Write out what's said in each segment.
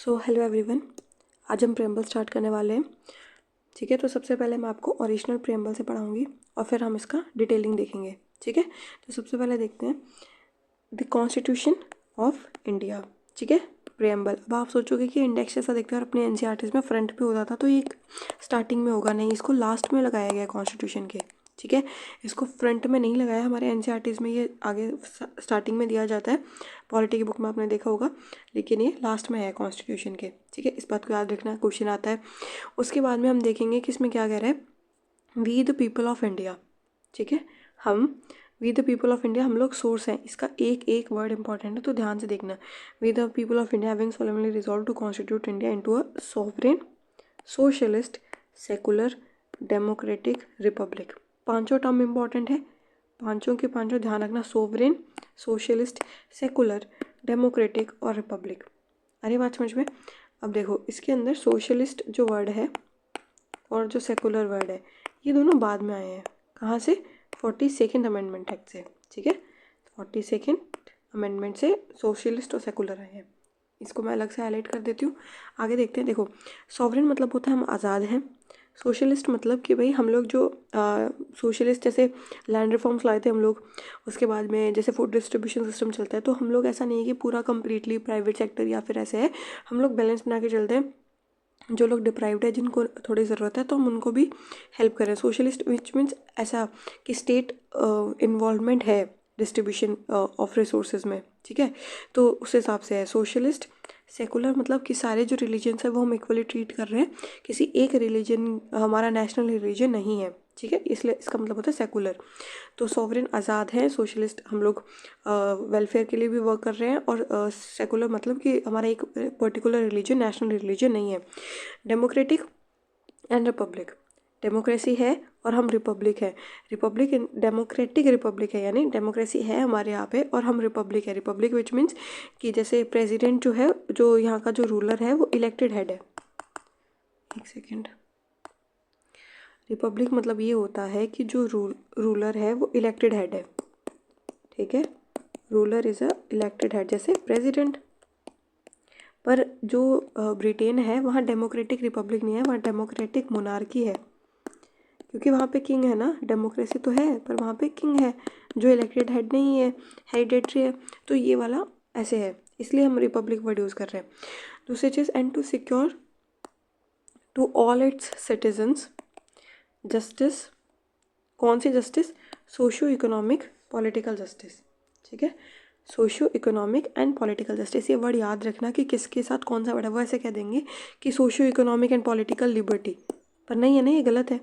So hello everyone, आज हम preamble start करने वाले हैं। ठीक है, तो सबसे पहले मैं आपको ओरिजिनल प्रेम्बल से पढ़ाऊंगी और फिर हम इसका डिटेलिंग देखेंगे। ठीक है, तो सबसे पहले देखते हैं द कॉन्स्टिट्यूशन ऑफ इंडिया। ठीक है, प्रेम्बल। अब आप सोचोगे कि इंडेक्स जैसा देखते हैं और अपने एनसीईआरटीज़ में फ्रंट पे होता था, तो ये स्टार्टिंग में होगा। नहीं, इसको लास्ट में लगाया गया कॉन्स्टिट्यूशन के। ठीक है, इसको फ्रंट में नहीं लगाया, हमारे एनसीईआरटीज़ में ये आगे स्टार्टिंग में दिया जाता है। पॉलिटी की बुक में आपने देखा होगा, लेकिन ये लास्ट में है कॉन्स्टिट्यूशन के। ठीक है, इस बात को याद रखना, क्वेश्चन आता है। उसके बाद में हम देखेंगे कि इसमें क्या कह रहा है, we the people of India. ठीक है, we the people of India हम लोग सोर्स हैं। इसका एक एक वर्ड इंपॉर्टेंट है, तो ध्यान से देखना। We the people of India having solemnly resolved to constitute India into a sovereign socialist secular democratic republic. पांचों टर्म इंपॉर्टेंट है, पांचों के पांचों ध्यान रखना। सोवरेन, सोशलिस्ट, सेकुलर, डेमोक्रेटिक और रिपब्लिक। अरे बात समझ में। अब देखो, इसके अंदर सोशलिस्ट जो वर्ड है और जो सेकुलर वर्ड है, ये दोनों बाद में आए हैं। कहाँ से? 42nd अमेंडमेंट एक्ट से। ठीक है, 42nd अमेंडमेंट से सोशलिस्ट और सेकुलर आए हैं। इसको मैं अलग से हाईलाइट कर देती हूँ। आगे देखते हैं। देखो, सॉवरेन मतलब होता है हम आज़ाद हैं। सोशलिस्ट मतलब कि भाई हम लोग जो सोशलिस्ट जैसे लैंड रिफॉर्म्स लाए थे हम लोग, उसके बाद में जैसे फूड डिस्ट्रीब्यूशन सिस्टम चलता है, तो हम लोग ऐसा नहीं है कि पूरा कंप्लीटली प्राइवेट सेक्टर या फिर ऐसे है। हम लोग बैलेंस बना के चलते हैं। जो लोग डिप्राइव्ड है, जिनको थोड़ी ज़रूरत है, तो हम उनको भी हेल्प करें। सोशलिस्ट विच मीन्स ऐसा कि स्टेट इन्वॉल्वमेंट है डिस्ट्रीब्यूशन ऑफ रिसोर्सेज में। ठीक है, तो उस हिसाब से है सोशलिस्ट। सेकुलर मतलब कि सारे जो रिलीजन्स है वो हम इक्वली ट्रीट कर रहे हैं, किसी एक रिलीजन हमारा नेशनल रिलीजन नहीं है। ठीक है, इसलिए इसका मतलब होता है सेकुलर। तो सॉवरेन आज़ाद है, सोशलिस्ट हम लोग वेलफेयर के लिए भी वर्क कर रहे हैं, और सेकुलर मतलब कि हमारा एक पर्टिकुलर रिलीजन नेशनल रिलीजन नहीं है। डेमोक्रेटिक एंड रिपब्लिक, डेमोक्रेसी है और हम रिपब्लिक है। रिपब्लिक डेमोक्रेटिक रिपब्लिक है, यानी डेमोक्रेसी है हमारे यहाँ पे और हम रिपब्लिक है। रिपब्लिक विच मीन्स कि जैसे प्रेसिडेंट जो है, जो यहाँ का जो रूलर है, वो इलेक्टेड हेड है। एक सेकेंड। रिपब्लिक मतलब ये होता है कि जो रूलर है वो इलेक्टेड हेड है। ठीक है, ruler is a elected head, जैसे प्रेसिडेंट। पर जो ब्रिटेन है, वहाँ डेमोक्रेटिक रिपब्लिक नहीं है, वहाँ डेमोक्रेटिक मोनार्की है, क्योंकि वहाँ पे किंग है ना। डेमोक्रेसी तो है पर वहाँ पे किंग है, जो इलेक्टेड हेड नहीं है, हेरिडेटरी है। तो ये वाला ऐसे है, इसलिए हम रिपब्लिक वर्ड यूज़ कर रहे हैं। दूसरी चीज़, and to secure to all its citizens justice. कौन सी justice? Socio economic political justice. ठीक है, socio economic and political justice. ये वर्ड याद रखना कि किसके साथ कौन सा वर्ड है। वो ऐसे कह देंगे कि socio economic and political liberty, पर नहीं है ना, ये गलत है।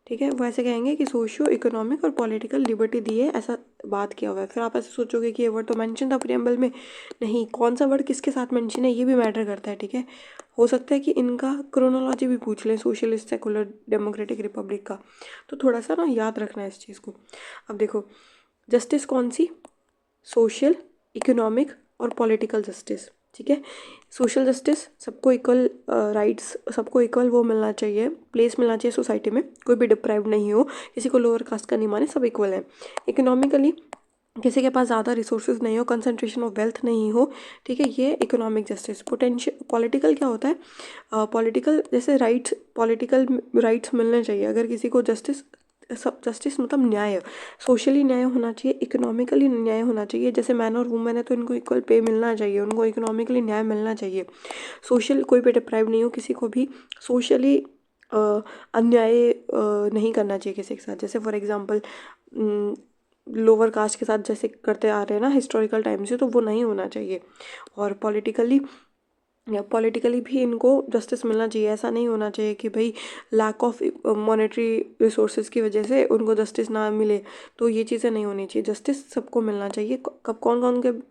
ठीक है, वो ऐसे कहेंगे कि सोशो इकोनॉमिक और पॉलिटिकल लिबर्टी दी है, ऐसा बात किया हुआ है। फिर आप ऐसे सोचोगे कि ये वर्ड तो मेंशन था प्रियम्बल में। नहीं, कौन सा वर्ड किसके साथ मेंशन है ये भी मैटर करता है। ठीक है, हो सकता है कि इनका क्रोनोलॉजी भी पूछ लें, सोशलिस्ट, सेकुलर, डेमोक्रेटिक, रिपब्लिक का। तो थोड़ा सा ना याद रखना है इस चीज़ को। अब देखो, जस्टिस कौन सी? सोशल, इकोनॉमिक और पॉलिटिकल जस्टिस। ठीक है, सोशल जस्टिस, सबको इक्वल राइट्स, सबको इक्वल वो मिलना चाहिए, प्लेस मिलना चाहिए सोसाइटी में, कोई भी डिप्राइव्ड नहीं हो, किसी को लोअर कास्ट का नहीं माने, सब इक्वल है। इकोनॉमिकली किसी के पास ज़्यादा रिसोर्सेज नहीं हो, कंसंट्रेशन ऑफ वेल्थ नहीं हो। ठीक है, ये इकोनॉमिक जस्टिस। पोटेंशियल पॉलिटिकल क्या होता है? पॉलिटिकल जैसे राइट्स, पॉलिटिकल राइट्स मिलने चाहिए अगर किसी को। जस्टिस, सब जस्टिस मतलब न्याय, सोशली न्याय होना चाहिए, इकोनॉमिकली न्याय होना चाहिए। जैसे मैन और वुमेन है तो इनको इक्वल पे मिलना चाहिए, उनको इकोनॉमिकली न्याय मिलना चाहिए। सोशल, कोई भी डिप्राइव नहीं हो, किसी को भी सोशली अन्याय नहीं करना चाहिए किसी के साथ। जैसे फॉर एग्जांपल लोअर कास्ट के साथ जैसे करते आ रहे हैं ना हिस्टोरिकल टाइम से, तो वो नहीं होना चाहिए। और पॉलिटिकली भी इनको जस्टिस मिलना चाहिए। ऐसा नहीं होना चाहिए कि भाई लैक ऑफ मॉनेटरी रिसोर्सेज की वजह से उनको जस्टिस ना मिले, तो ये चीज़ें नहीं होनी चाहिए। जस्टिस सबको मिलना चाहिए। कब,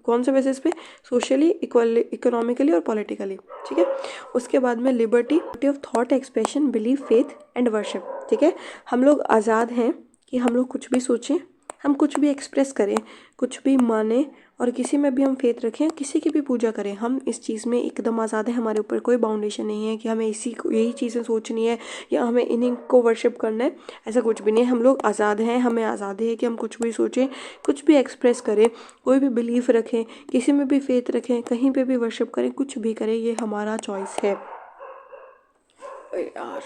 कौन से बेसिस पे? सोशली, इकोनॉमिकली और पॉलिटिकली। ठीक है, उसके बाद में liberty of thought, expression, belief, faith and worship. ठीक है, हम लोग आज़ाद हैं कि हम लोग कुछ भी सोचें, हम कुछ भी एक्सप्रेस करें, कुछ भी माने और किसी में भी हम फेथ रखें, किसी की भी पूजा करें, हम इस चीज़ में एकदम आज़ाद है, हमारे ऊपर कोई बाउंडेशन नहीं है कि हमें यही चीज़ें सोचनी है या हमें इन्हीं को वर्शिप करना है, ऐसा कुछ भी नहीं है। हम लोग आज़ाद हैं, हमें आज़ादी है कि हम कुछ भी सोचें, कुछ भी एक्सप्रेस करें, कोई भी बिलीफ रखें, किसी में भी फेथ रखें, कहीं पे भी वर्शिप करें, कुछ भी करें, ये हमारा चॉइस है। यार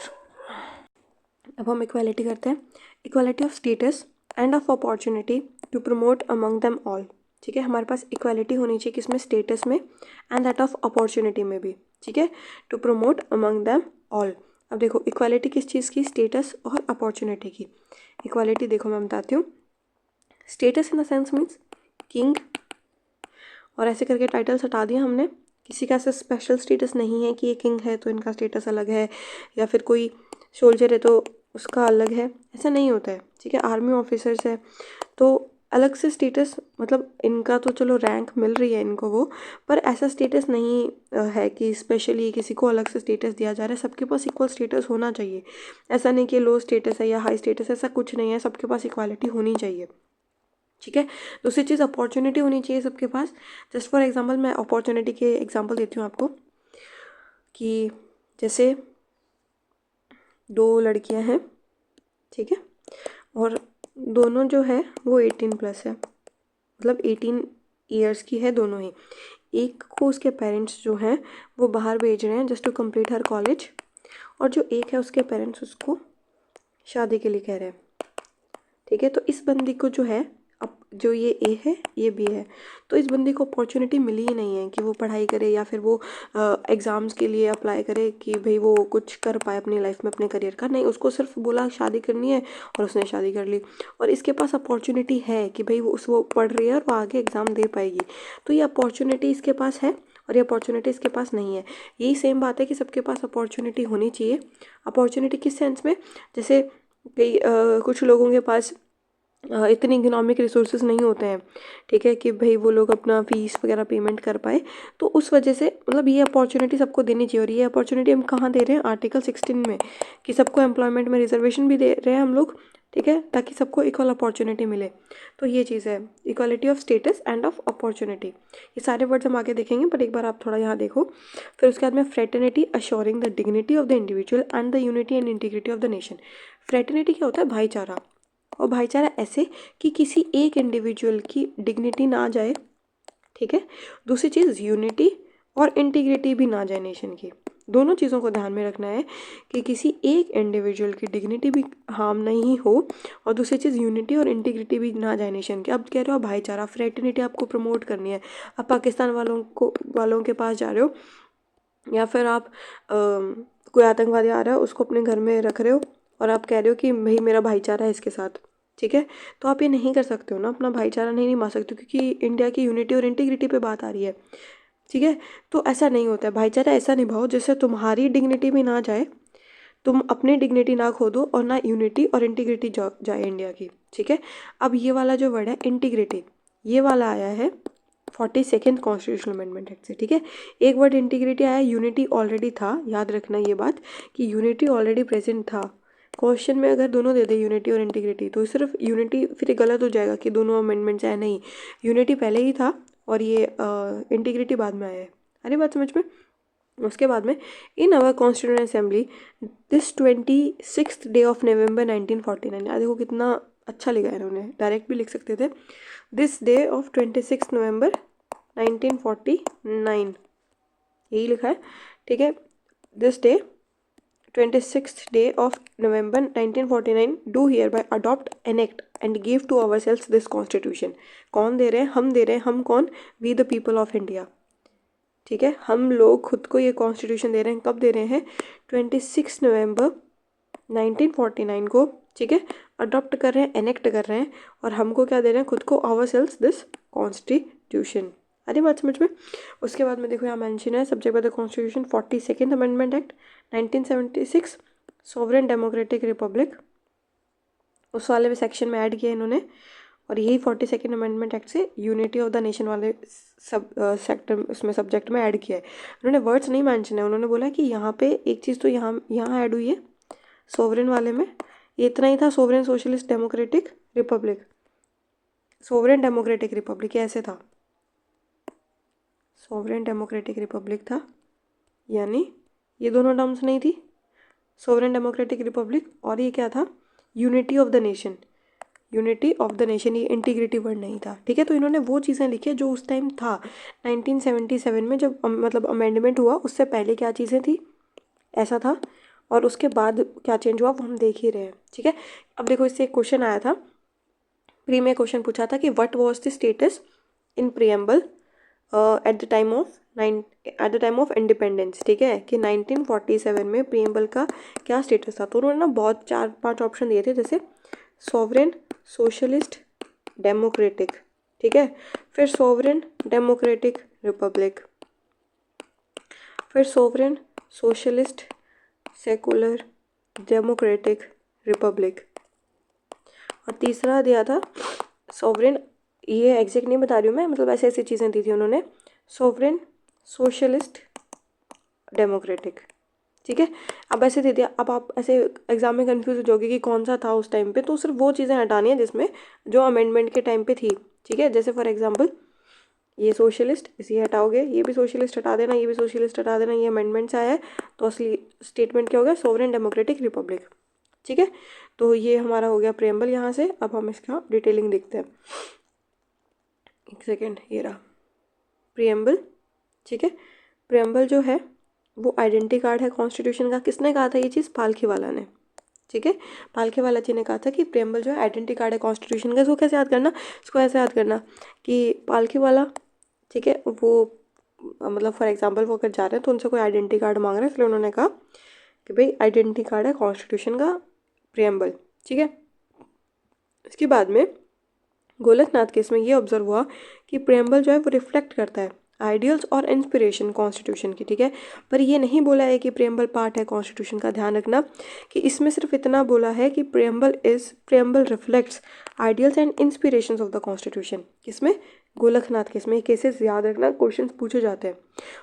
अब हम इक्वालिटी करते हैं। Equality of status and of opportunity to promote among them all. ठीक है, हमारे पास इक्वालिटी होनी चाहिए किसमें, स्टेटस में, एंड दैट ऑफ अपॉर्चुनिटी में भी। ठीक है, to promote among them all. अब देखो इक्वालिटी किस चीज़ की, स्टेटस और अपॉर्चुनिटी की। इक्वालिटी देखो मैं बताती हूँ। Status in the sense means king, और ऐसे करके टाइटल्स हटा दिया हमने। किसी का ऐसा स्पेशल स्टेटस नहीं है कि ये किंग है तो इनका स्टेटस अलग है, या फिर कोई सोल्जर है तो उसका अलग है, ऐसा नहीं होता है। ठीक है, आर्मी ऑफिसर्स है तो अलग से स्टेटस, मतलब इनका तो चलो रैंक मिल रही है इनको वो, पर ऐसा स्टेटस नहीं है कि स्पेशली किसी को अलग से स्टेटस दिया जा रहा है। सबके पास इक्वल स्टेटस होना चाहिए। ऐसा नहीं कि लो स्टेटस है या हाई स्टेटस, ऐसा कुछ नहीं है, सबके पास इक्वालिटी होनी चाहिए। ठीक है, दूसरी चीज़ अपॉर्चुनिटी होनी चाहिए सबके पास। जस्ट फॉर एग्जांपल मैं अपॉर्चुनिटी के एग्जांपल देती हूँ आपको, कि जैसे दो लड़कियां हैं, ठीक है, और दोनों जो है वो 18+ है, मतलब 18 ईयर्स की है दोनों ही। एक को उसके पेरेंट्स जो हैं वो बाहर भेज रहे हैं just to complete her college, और जो एक है उसके पेरेंट्स उसको शादी के लिए कह रहे हैं। ठीक है, तो इस बंदी को जो है, अब जो ये ए है ये बी है, तो इस बंदी को अपॉर्चुनिटी मिली ही नहीं है कि वो पढ़ाई करे या फिर वो एग्ज़ाम्स के लिए अप्लाई करे कि भाई वो कुछ कर पाए अपनी लाइफ में अपने करियर का। नहीं, उसको सिर्फ बोला शादी करनी है और उसने शादी कर ली। और इसके पास अपॉर्चुनिटी है कि भाई वो पढ़ रही है और वो आगे एग्ज़ाम दे पाएगी, तो ये अपॉर्चुनिटी इसके पास है और ये अपॉर्चुनिटी इसके पास नहीं है। यही सेम बात है कि सबके पास अपॉर्चुनिटी होनी चाहिए। अपॉर्चुनिटी किस सेंस में, जैसे कई कुछ लोगों के पास इतनी इकोनॉमिक रिसोर्सेज नहीं होते हैं, ठीक है, कि भाई वो लोग अपना फ़ीस वगैरह पेमेंट कर पाए, तो उस वजह से मतलब ये अपॉर्चुनिटी सबको देनी चाहिए। और ये अपॉर्चुनिटी हम कहाँ दे रहे हैं, आर्टिकल 16 में, कि सबको एम्प्लॉयमेंट में रिजर्वेशन भी दे रहे हैं हम लोग। ठीक है, ताकि सबको इक्वल अपॉर्चुनिटी मिले। तो ये चीज़ है equality of status and of opportunity. ये सारे वर्ड्स हम आगे देखेंगे, बट एक बार आप थोड़ा यहाँ देखो। फिर उसके बाद में fraternity, assuring the dignity of the individual and the unity and integrity of the nation. Fraternity क्या होता है, भाईचारा, और भाईचारा ऐसे कि किसी एक इंडिविजुअल की डिग्निटी ना जाए। ठीक है, दूसरी चीज़ यूनिटी और इंटीग्रिटी भी ना जाए नेशन की। दोनों चीज़ों को ध्यान में रखना है कि किसी एक इंडिविजुअल की डिग्निटी भी हार्म नहीं हो, और दूसरी चीज़ यूनिटी और इंटीग्रिटी भी ना जाए नेशन की। अब कह रहे हो भाईचारा, फ्रेटर्निटी आपको प्रमोट करनी है। अब पाकिस्तान वालों के पास जा रहे हो, या फिर आप कोई आतंकवादी आ रहा है उसको अपने घर में रख रहे हो, और आप कह रहे हो कि भाई मेरा भाईचारा है इसके साथ। ठीक है, तो आप ये नहीं कर सकते हो ना, अपना भाईचारा नहीं निभा सकते हो, क्योंकि इंडिया की यूनिटी और इंटीग्रिटी पे बात आ रही है। ठीक है, तो ऐसा नहीं होता है। भाईचारा ऐसा निभाओ जिससे तुम्हारी डिग्निटी भी ना जाए, तुम अपनी डिग्निटी ना खो दो, और ना यूनिटी और इंटीग्रिटी जाए इंडिया की। ठीक है, अब ये वाला जो वर्ड है इंटीग्रिटी, ये वाला आया है 42nd कॉन्स्टिट्यूशनल अमेंडमेंट एक्ट से। ठीक है, एक वर्ड इंटीग्रिटी आया, यूनिटी ऑलरेडी था, याद रखना ये बात कि यूनिटी ऑलरेडी प्रेजेंट था। क्वेश्चन में अगर दोनों दे दे यूनिटी और इंटीग्रिटी, तो सिर्फ यूनिटी फिर गलत हो जाएगा कि दोनों अमेंडमेंट्स आए, नहीं, यूनिटी पहले ही था और ये इंटीग्रिटी बाद में आया है। अरे बात समझ में। उसके बाद में, in our constituent assembly this 26th day of November 1949। यार देखो कितना अच्छा लिखा है इन्होंने, डायरेक्ट भी लिख सकते थे, दिस डे ऑफ 26 नवंबर 1949, यही लिखा है। ठीक है, this day 26th day of November 1949 do hereby adopt, enact and give to ourselves this constitution। कौन दे रहे हैं, हम दे रहे हैं। हम कौन, we the people of India. ठीक है, हम लोग खुद को ये कॉन्स्टिट्यूशन दे रहे हैं। कब दे रहे हैं, 26 नवंबर 1949 को। ठीक है, अडॉप्ट कर रहे हैं, एनेक्ट कर रहे हैं, और हमको क्या दे रहे हैं, खुद को, आवर सेल्स दिस कॉन्स्टिट्यूशन। अरे बात समझ में। उसके बाद में देखो यहाँ मेंशन है, subject by the constitution 42nd amendment act 1976, sovereign democratic Republic, उस वाले सेक्शन में ऐड किया इन्होंने। और यही 42nd अमेंडमेंट एक्ट से यूनिटी ऑफ द नेशन वाले सब सेक्टर उसमें सब्जेक्ट में ऐड किया है। उन्होंने वर्ड्स नहीं मेंशन है, उन्होंने बोला कि यहाँ पे एक चीज़ तो यहाँ ऐड हुई है सोवरेन वाले में, ये इतना ही था, sovereign socialist democratic Republic, sovereign democratic Republic ऐसे था। सॉवरेन डेमोक्रेटिक रिपब्लिक था, यानी ये दोनों टर्म्स नहीं थी, सॉवरेन डेमोक्रेटिक रिपब्लिक, और ये क्या था, unity of the nation. Unity of the nation, ये इंटीग्रिटी वर्ड नहीं था, ठीक है। तो इन्होंने वो चीज़ें लिखी है जो उस टाइम था 1977 में, जब मतलब अमेंडमेंट हुआ, उससे पहले क्या चीज़ें थी, ऐसा था, और उसके बाद क्या चेंज हुआ वो हम देख ही रहे हैं, ठीक है। अब देखो, इससे एक क्वेश्चन आया था, प्री में क्वेश्चन पूछा था कि what was the status in preamble at the time of independence, ठीक है, कि 1947 में प्रीएम्बल का क्या स्टेटस था। तो उन्होंने ना बहुत 4-5 ऑप्शन दिए थे, जैसे सॉवरेन, सोशलिस्ट, डेमोक्रेटिक, ठीक है, फिर सॉवरेन डेमोक्रेटिक रिपब्लिक, फिर sovereign socialist secular democratic Republic, और तीसरा दिया था सॉवरेन, ये एग्जैक्ट नहीं बता रही हूँ मैं, मतलब ऐसे ऐसी चीज़ें दी थी उन्होंने, सॉवरेन सोशलिस्ट डेमोक्रेटिक, ठीक है। अब ऐसे दे दिया, अब आप ऐसे एग्जाम में कंफ्यूज हो जाओगे कि कौन सा था उस टाइम पे, तो सिर्फ वो चीज़ें हटानी है जिसमें जो अमेंडमेंट के टाइम पे थी, ठीक है। जैसे फॉर एग्जांपल ये सोशलिस्ट, इसे हटाओगे, ये भी सोशलिस्ट हटा देना, ये भी सोशलिस्ट हटा देना, ये अमेंडमेंट से आया है, तो असली स्टेटमेंट क्या हो गया, सोवरेन डेमोक्रेटिक रिपब्लिक, ठीक है। तो ये हमारा हो गया प्रेम्बल यहाँ से। अब हम इसका डिटेलिंग देखते हैं, एक सेकेंड, ये रहा प्रीएम्बल, ठीक है। प्रीएम्बल जो है वो आइडेंटिटी कार्ड है कॉन्स्टिट्यूशन का। किसने कहा था ये चीज़, पालखीवाला ने, ठीक है। पालखीवाला जी ने कहा था कि प्रीएम्बल जो है आइडेंटिटी कार्ड है कॉन्स्टिट्यूशन का। इसको कैसे याद करना, इसको ऐसे याद करना कि पालखीवाला, ठीक है, वो मतलब फॉर एग्जांपल वो अगर जा रहे हैं तो उनसे कोई आइडेंटिटी कार्ड मांग रहे हैं, इसलिए उन्होंने कहा कि भाई आइडेंटिटी कार्ड है कॉन्स्टिट्यूशन का प्रीएम्बल, ठीक है। इसके बाद में गोलकनाथ केस में ये ऑब्जर्व हुआ कि प्रीएम्बल जो है वो रिफ्लेक्ट करता है आइडियल्स और इंस्पिरेशन कॉन्स्टिट्यूशन की, ठीक है। पर ये नहीं बोला है कि प्रीएम्बल पार्ट है कॉन्स्टिट्यूशन का। ध्यान रखना कि इसमें सिर्फ इतना बोला है कि preamble reflects ideals and inspirations of the constitution. किसमें, गोलकनाथ केस में। केसेस याद रखना, क्वेश्चंस पूछे जाते हैं।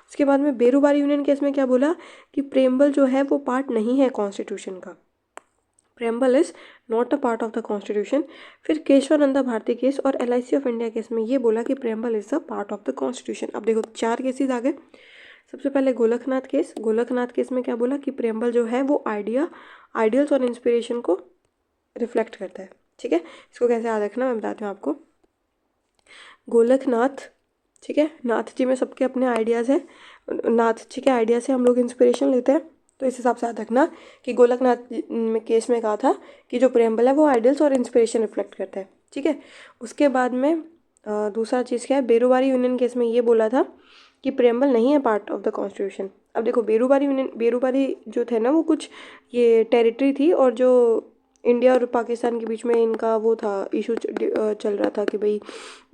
उसके बाद में बेरूबारी यूनियन केस में क्या बोला कि प्रीएम्बल जो है वो पार्ट नहीं है कॉन्स्टिट्यूशन का, preamble is not a part of the constitution. फिर केशवानंदा भारती केस और LIC ऑफ इंडिया केस में ये बोला कि preamble is the part of the constitution. अब देखो 4 केसेस आ गए। सबसे पहले गोलकनाथ केस, गोलकनाथ केस में क्या बोला कि प्रीएम्बल जो है वो आइडियल्स और इंस्पिरेशन को रिफ्लेक्ट करता है, ठीक है। इसको कैसे याद रखना मैं बताती हूँ आपको। गोलकनाथ, ठीक है, नाथ जी में सबके अपने आइडियाज़ हैं, नाथ जी के आइडिया से हम लोग इंस्पिरेशन लेते हैं, तो इस हिसाब से याद रखना कि गोलकनाथ केस में कहा था कि जो प्रीएम्बल है वो आइडियल्स और इंस्पिरेशन रिफ्लेक्ट करता है, ठीक है। उसके बाद में दूसरा चीज़ क्या है, बेरूबारी यूनियन केस में ये बोला था कि प्रीएम्बल नहीं है पार्ट ऑफ द कॉन्स्टिट्यूशन। अब देखो बेरूबारी जो थे ना वो कुछ ये टेरिटरी थी, और जो इंडिया और पाकिस्तान के बीच में इनका वो था इशू चल रहा था कि भाई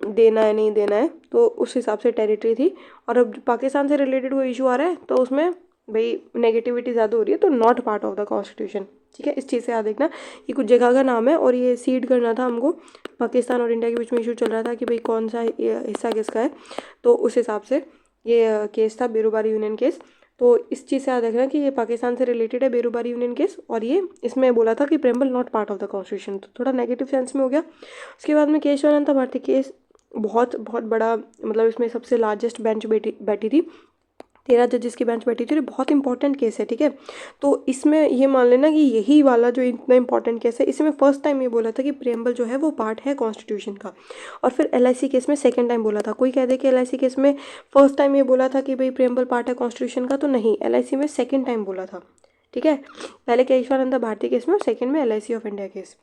देना है नहीं देना है, तो उस हिसाब से टेरिटरी थी। और अब पाकिस्तान से रिलेटेड वो इशू आ रहा है तो उसमें भाई नेगेटिविटी ज़्यादा हो रही है, तो not part of the constitution, ठीक है। इस चीज़ से याद रखना, ये कुछ जगह का नाम है और ये सीड करना था हमको। पाकिस्तान और इंडिया के बीच में इशू चल रहा था कि भाई कौन सा हिस्सा किसका है, तो उस हिसाब से ये केस था बेरूबारी यूनियन केस। तो इस चीज़ से याद रखना कि ये पाकिस्तान से रिलेटेड है बेरूबारी यूनियन केस, और ये इसमें बोला था कि preamble not part of the constitution, तो थोड़ा नेगेटिव सेंस में हो गया। उसके बाद में केशवानंद भारती केस बहुत बहुत बड़ा, मतलब इसमें सबसे लार्जेस्ट बेंच बैठी थी, 13 जजेस की बेंच बैठी थी, और बहुत इंपॉर्टेंट केस है, ठीक है। तो इसमें ये मान लेना कि यही वाला जो इतना इंपॉर्टेंट केस है, इसमें फर्स्ट टाइम ये बोला था कि प्रीएम्बल जो है वो पार्ट है कॉन्स्टिट्यूशन का। और फिर LIC केस में सेकंड टाइम बोला था। कोई कह दे कि LIC केस में फर्स्ट टाइम ये बोला था कि भाई प्रीएम्बल पार्ट है कॉन्स्टिट्यूशन का, तो नहीं, LIC में सेकेंड टाइम बोला था, ठीक है। पहले केशवानंदा भारती केस में और सेकेंड में LIC ऑफ इंडिया केस।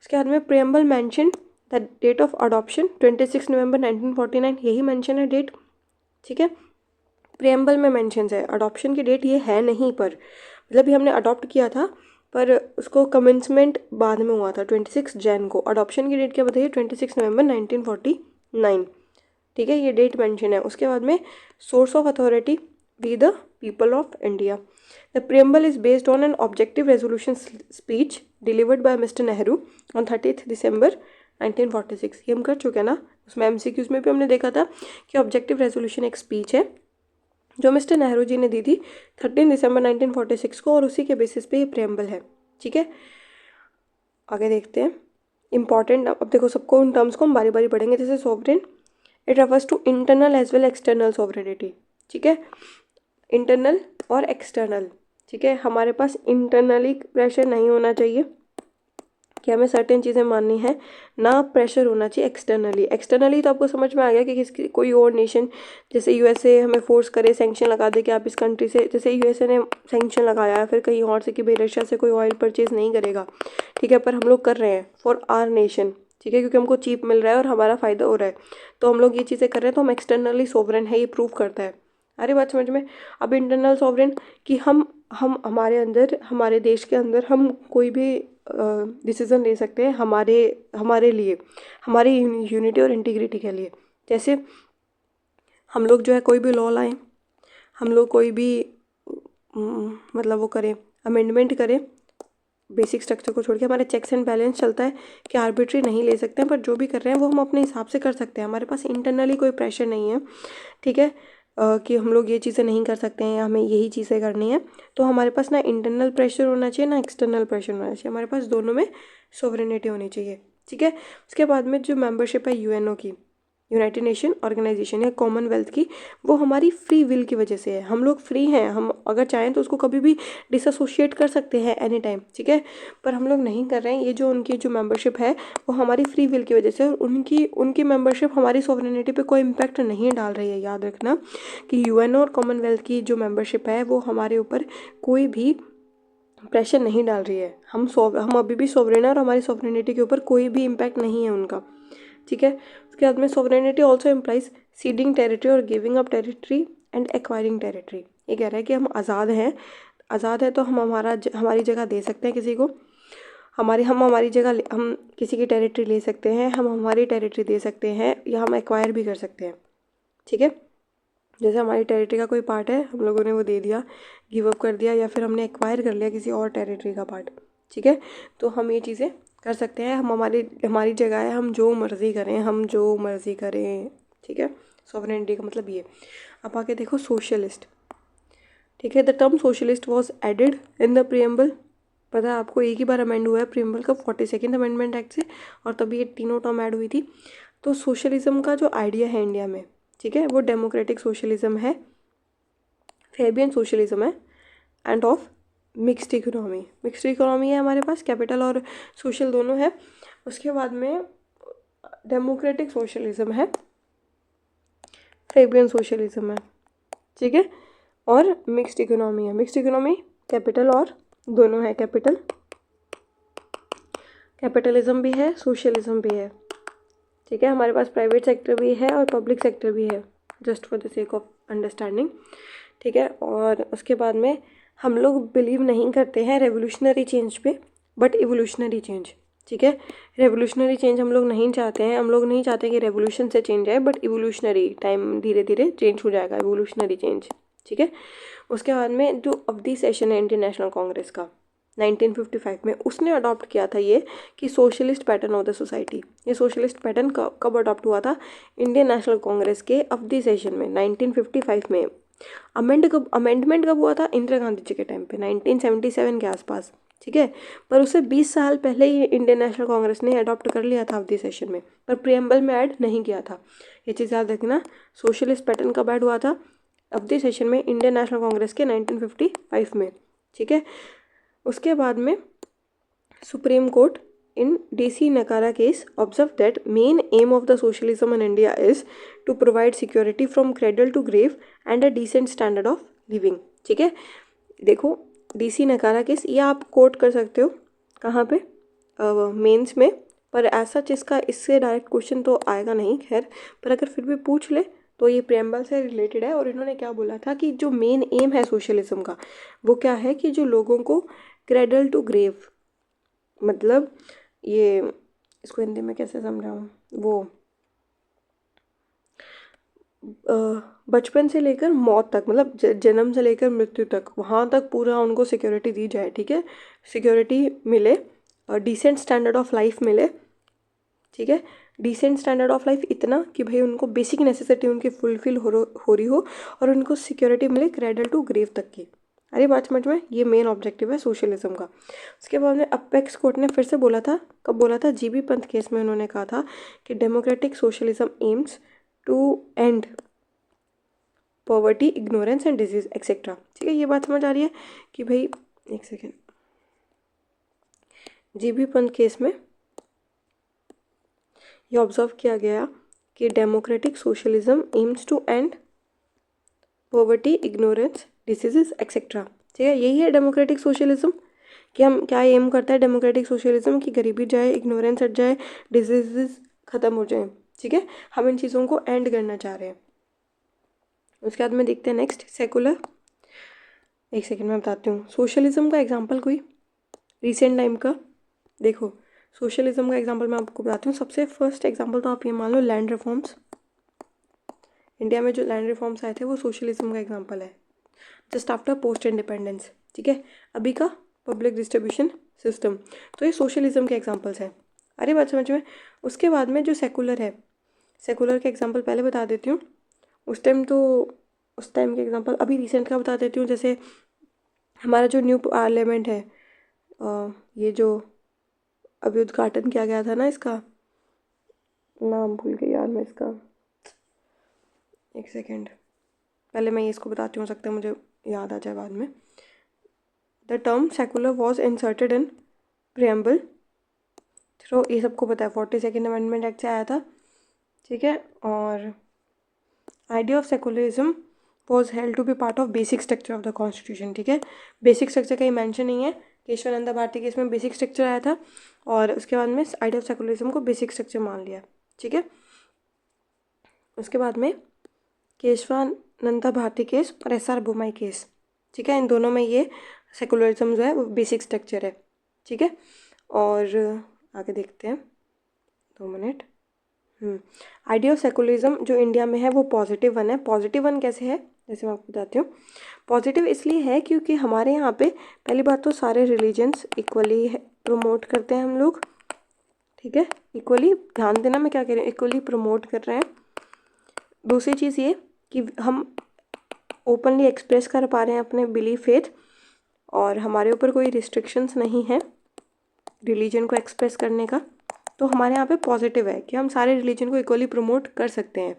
उसके बाद में preamble mention the date of adoption 26 November 1949, यही मेंशन है डेट, ठीक है। प्रीएम्बल में मेंशन है, अडॉप्शन की डेट ये है नहीं, पर मतलब ये हमने अडॉप्ट किया था पर उसको कमेंसमेंट बाद में हुआ था 26 जैन को। अडॉप्शन की डेट क्या बताइए, 26 नवंबर 1949, ठीक है, ये डेट मेंशन है। उसके बाद में source of authority we the people of India. The preamble is based on an objective resolution speech delivered by mister Nehru on 30 December 1946। ये हम कर चुके हैं ना, उसमें MCQs में भी हमने देखा था कि ऑब्जेक्टिव रेजोल्यूशन एक स्पीच है जो मिस्टर नेहरू जी ने दी थी 13 दिसंबर 1946 को, और उसी के बेसिस पे ये प्रीएम्बल है, ठीक है। आगे देखते हैं इंपॉर्टेंट। अब देखो सबको उन टर्म्स को हम बारी बारी पढ़ेंगे, जैसे sovereign it refers to internal as well external sovereignty. ठीक है, इंटरनल और एक्सटर्नल। ठीक है, हमारे पास इंटरनली प्रेशर नहीं होना चाहिए कि हमें सर्टेन चीज़ें माननी है, ना प्रेशर होना चाहिए एक्सटर्नली। एक्सटर्नली तो आपको समझ में आ गया कि किसी कोई और नेशन जैसे यूएसए हमें फोर्स करे, सैंक्शन लगा दे कि आप इस कंट्री से, जैसे यूएसए ने सैंक्शन लगाया है फिर कहीं और से कि भाई रशिया से कोई ऑयल परचेज नहीं करेगा। ठीक है, पर हम लोग कर रहे हैं फॉर आर नेशन। ठीक है, क्योंकि हमको चीप मिल रहा है और हमारा फ़ायदा हो रहा है, तो हम लोग ये चीज़ें कर रहे हैं, तो हम एक्सटर्नली सोवरेन है, ये प्रूव करता है। अरे बात समझ में। अब इंटरनल सोवरेन कि हम हमारे अंदर, हमारे देश के अंदर हम कोई भी डिसीज़न ले सकते हैं हमारे हमारे लिए, हमारी यूनिटी और इंटीग्रिटी के लिए। जैसे हम लोग जो है कोई भी लॉ लाएं, हम लोग कोई भी मतलब वो करें, अमेंडमेंट करें, बेसिक स्ट्रक्चर को छोड़ के हमारे चेक्स एंड बैलेंस चलता है कि आर्बिट्री नहीं ले सकते हैं, पर जो भी कर रहे हैं वो हम अपने हिसाब से कर सकते हैं। हमारे पास इंटरनली कोई प्रेशर नहीं है। ठीक है, कि हम लोग ये चीज़ें नहीं कर सकते हैं या हमें यही चीज़ें करनी है। तो हमारे पास ना इंटरनल प्रेशर होना चाहिए ना एक्सटर्नल प्रेशर होना चाहिए, हमारे पास दोनों में सोवरेनिटी होनी चाहिए। ठीक है, उसके बाद में जो मेंबरशिप है यूएनओ की, यूनाइटेड नेशन ऑर्गेनाइजेशन या कॉमनवेल्थ की, वो हमारी फ्री विल की वजह से है। हम लोग फ्री हैं, हम अगर चाहें तो उसको कभी भी डिसोसिएट कर सकते हैं एनी टाइम। ठीक है, पर हम लोग नहीं कर रहे हैं। ये जो उनकी जो मेंबरशिप है वो हमारी फ्री विल की वजह से, और उनकी मेंबरशिप हमारी सॉवरेनिटी पे कोई इम्पैक्ट नहीं डाल रही है। याद रखना कि यूएनओ और कॉमनवेल्थ की जो मेंबरशिप है वो हमारे ऊपर कोई भी प्रेशर नहीं डाल रही है। हम अभी भी सॉवरेन है और हमारी सॉवरेनिटी के ऊपर कोई भी इम्पैक्ट नहीं है उनका। ठीक है, उसके बाद में sovereignty also implies ceding territory और giving up territory and acquiring territory. ये कह रहा है कि हम आज़ाद हैं, आज़ाद है तो हम हमारी जगह दे सकते हैं किसी को, हमारी जगह हम किसी की टेरिटरी ले सकते हैं, हम हमारी टेरिटरी दे सकते हैं, या हम एक्वायर भी कर सकते हैं। ठीक है, जैसे हमारी टेरिटरी का कोई पार्ट है, हम लोगों ने वो दे दिया, गिव अप कर दिया, या फिर हमने एक्वायर कर लिया किसी और टेरिटरी का पार्ट। ठीक है, तो हम ये चीज़ें कर सकते हैं। हमारी जगह है, हम जो मर्ज़ी करें, हम जो मर्ज़ी करें। ठीक है, सॉवरेनिटी का मतलब ये। अब आगे देखो सोशलिस्ट। ठीक है, the term socialist was added in the preamble. पता है आपको, एक ही बार अमेंड हुआ है प्रीएम्बल का 42nd अमेंडमेंट एक्ट से, और तभी ये तीनों टर्म ऐड हुई थी। तो सोशलिज्म का जो आइडिया है इंडिया में, ठीक है, वो डेमोक्रेटिक सोशलिज्म है, फेबियन सोशलिज्म है, end of mixed economy. Mixed economy है हमारे पास, कैपिटल और सोशल दोनों है। उसके बाद में डेमोक्रेटिक सोशलिज्म है, फेबियन सोशलिज्म है। ठीक है, और मिक्स्ड इकोनॉमी है। मिक्स्ड इकोनॉमी कैपिटल और दोनों है, कैपिटलिज्म भी है, सोशलिज्म भी है। ठीक है, हमारे पास प्राइवेट सेक्टर भी है और पब्लिक सेक्टर भी है, just for the sake of understanding. ठीक है, और उसके बाद में हम लोग बिलीव नहीं करते हैं रेवोल्यूशनरी चेंज पे, बट इवोल्यूशनरी चेंज। ठीक है, रेवोल्यूशनरी चेंज हम लोग नहीं चाहते हैं, हम लोग नहीं चाहते कि रेवोल्यूशन से चेंज आए, बट इवोल्यूशनरी टाइम धीरे धीरे चेंज हो जाएगा, इवोल्यूशनरी चेंज। ठीक है, उसके बाद में जो अवधि सेशन है इंटरनेशनल कांग्रेस का 1955 में, उसने अडॉप्ट किया था ये कि socialist pattern of the society. ये सोशलिस्ट पैटर्न कब अडॉप्ट हुआ था? इंडियन नेशनल कांग्रेस के अवधि सेशन में 1955 में। अमेंडमेंट कब हुआ था? इंदिरा गांधी जी के टाइम पे 1977 के आसपास। ठीक है, पर उससे 20 साल पहले ही इंडियन नेशनल कांग्रेस ने अडॉप्ट कर लिया था अवधि सेशन में, पर प्रियम्बल में ऐड नहीं किया था। ये चीज़ याद रखना। सोशलिस्ट पैटर्न कब ऐड हुआ था? अवधि सेशन में इंडियन नेशनल कांग्रेस के 1955 में। ठीक है, उसके बाद में supreme court in DC Nakara case observed that main aim of the socialism in India is to provide security from cradle to grave and a decent standard of living। ठीक है, देखो DC नकारा केस, ये आप coat कर सकते हो कहाँ पे? मेंस में, पर ऐसा इसका इससे डायरेक्ट क्वेश्चन तो आएगा नहीं, खैर, पर अगर फिर भी पूछ ले तो ये प्रेम्बल से रिलेटेड है। और इन्होंने क्या बोला था कि जो मेन एम है सोशलिज्म का वो क्या है कि जो लोगों को क्रेडल टू ग्रेव, मतलब ये इसको हिंदी में कैसे समझाऊँ, वो बचपन से लेकर मौत तक, मतलब जन्म से लेकर मृत्यु तक, वहाँ तक पूरा उनको सिक्योरिटी दी जाए। ठीक है, सिक्योरिटी मिले और डिसेंट स्टैंडर्ड ऑफ लाइफ मिले। ठीक है, डिसेंट स्टैंडर्ड ऑफ लाइफ इतना कि भाई उनको बेसिक नेसेसिटी उनकी फुलफिल हो रही हो, और उनको सिक्योरिटी मिले क्रेडल टू ग्रेव तक की। अरे बात समझ में, ये मेन ऑब्जेक्टिव है सोशलिज्म का। उसके बाद में अपेक्स कोर्ट ने फिर से बोला था, कब बोला था? जीबी पंत केस में उन्होंने कहा था कि democratic socialism aims to end poverty, ignorance and disease etcetera. ठीक है, ये बात समझ आ रही है कि भाई, एक सेकेंड, जीबी पंत केस में ये ऑब्जर्व किया गया कि democratic socialism aims to end poverty, ignorance, diseases etcetera. ठीक है, यही है डेमोक्रेटिक सोशलिज्म, कि हम क्या एम करता है डेमोक्रेटिक सोशलिज्म, कि गरीबी जाए, इग्नोरेंस हट जाए, डिजीजेस ख़त्म हो जाए। ठीक है, हम इन चीज़ों को एंड करना चाह रहे हैं। उसके बाद में देखते हैं नेक्स्ट, सेकुलर। एक सेकेंड में बताती हूँ सोशलिज्म का एग्जाम्पल कोई रिसेंट टाइम का। देखो, सोशलिज्म का एग्जाम्पल मैं आपको बताती हूँ। सबसे फर्स्ट एग्जाम्पल तो आप ये मान लो, लैंड रिफॉर्म्स। इंडिया में जो लैंड रिफॉर्म्स आए थे वो सोशलिज्म का एग्जाम्पल है, जस्ट आफ्टर पोस्ट इंडिपेंडेंस। ठीक है, अभी का पब्लिक डिस्ट्रीब्यूशन सिस्टम, तो ये सोशलिज्म के एग्जाम्पल्स हैं। अरे बात समझ में। उसके बाद में जो सेकुलर है, सेकुलर के एग्जाम्पल पहले बता देती हूँ। उस टाइम के एग्जाम्पल अभी रिसेंट का बता देती हूँ। जैसे हमारा जो न्यू पार्लियामेंट है, ये जो अभी उद्घाटन किया गया था ना, इसका नाम भूल गई यार मैं इसका, एक सेकेंड, पहले मैं इसको बताती हूँ, सकता है मुझे याद आ जाए बाद में। The term secular was inserted in preamble through, ये सबको पता है, 42nd अमेंडमेंट एक्ट से आया था। ठीक है, और idea of secularism was held to be part of basic structure of the constitution. ठीक है, बेसिक स्ट्रक्चर का ही मेंशन नहीं है। केशवानंदा भारती केस में बेसिक स्ट्रक्चर आया था, और उसके बाद में आइडिया ऑफ सेकुलरिज्म को बेसिक स्ट्रक्चर मान लिया। ठीक है, उसके बाद में केशवानंदा भारती केस और SR बोमई केस। ठीक है, इन दोनों में ये सेकुलरिज्म जो है वो बेसिक स्ट्रक्चर है। ठीक है, और आगे देखते हैं, 2 मिनट। आइडिया ऑफ सेकुलरिज्म जो इंडिया में है वो पॉजिटिव वन है। पॉजिटिव वन कैसे है, जैसे मैं आपको बताती हूँ। पॉजिटिव इसलिए है क्योंकि हमारे यहाँ पे पहली बात तो सारे रिलीजन्स इक्वली प्रमोट करते हैं हम लोग। ठीक है, इक्वली, ध्यान देना मैं क्या कह रही हूँ, इक्वली प्रमोट कर रहे हैं। दूसरी चीज़ ये कि हम ओपनली एक्सप्रेस कर पा रहे हैं अपने बिलीफ, फेथ, और हमारे ऊपर कोई रिस्ट्रिक्शंस नहीं है रिलीजन को एक्सप्रेस करने का। तो हमारे यहाँ पे पॉजिटिव है कि हम सारे रिलीजन को इक्वली प्रमोट कर सकते हैं।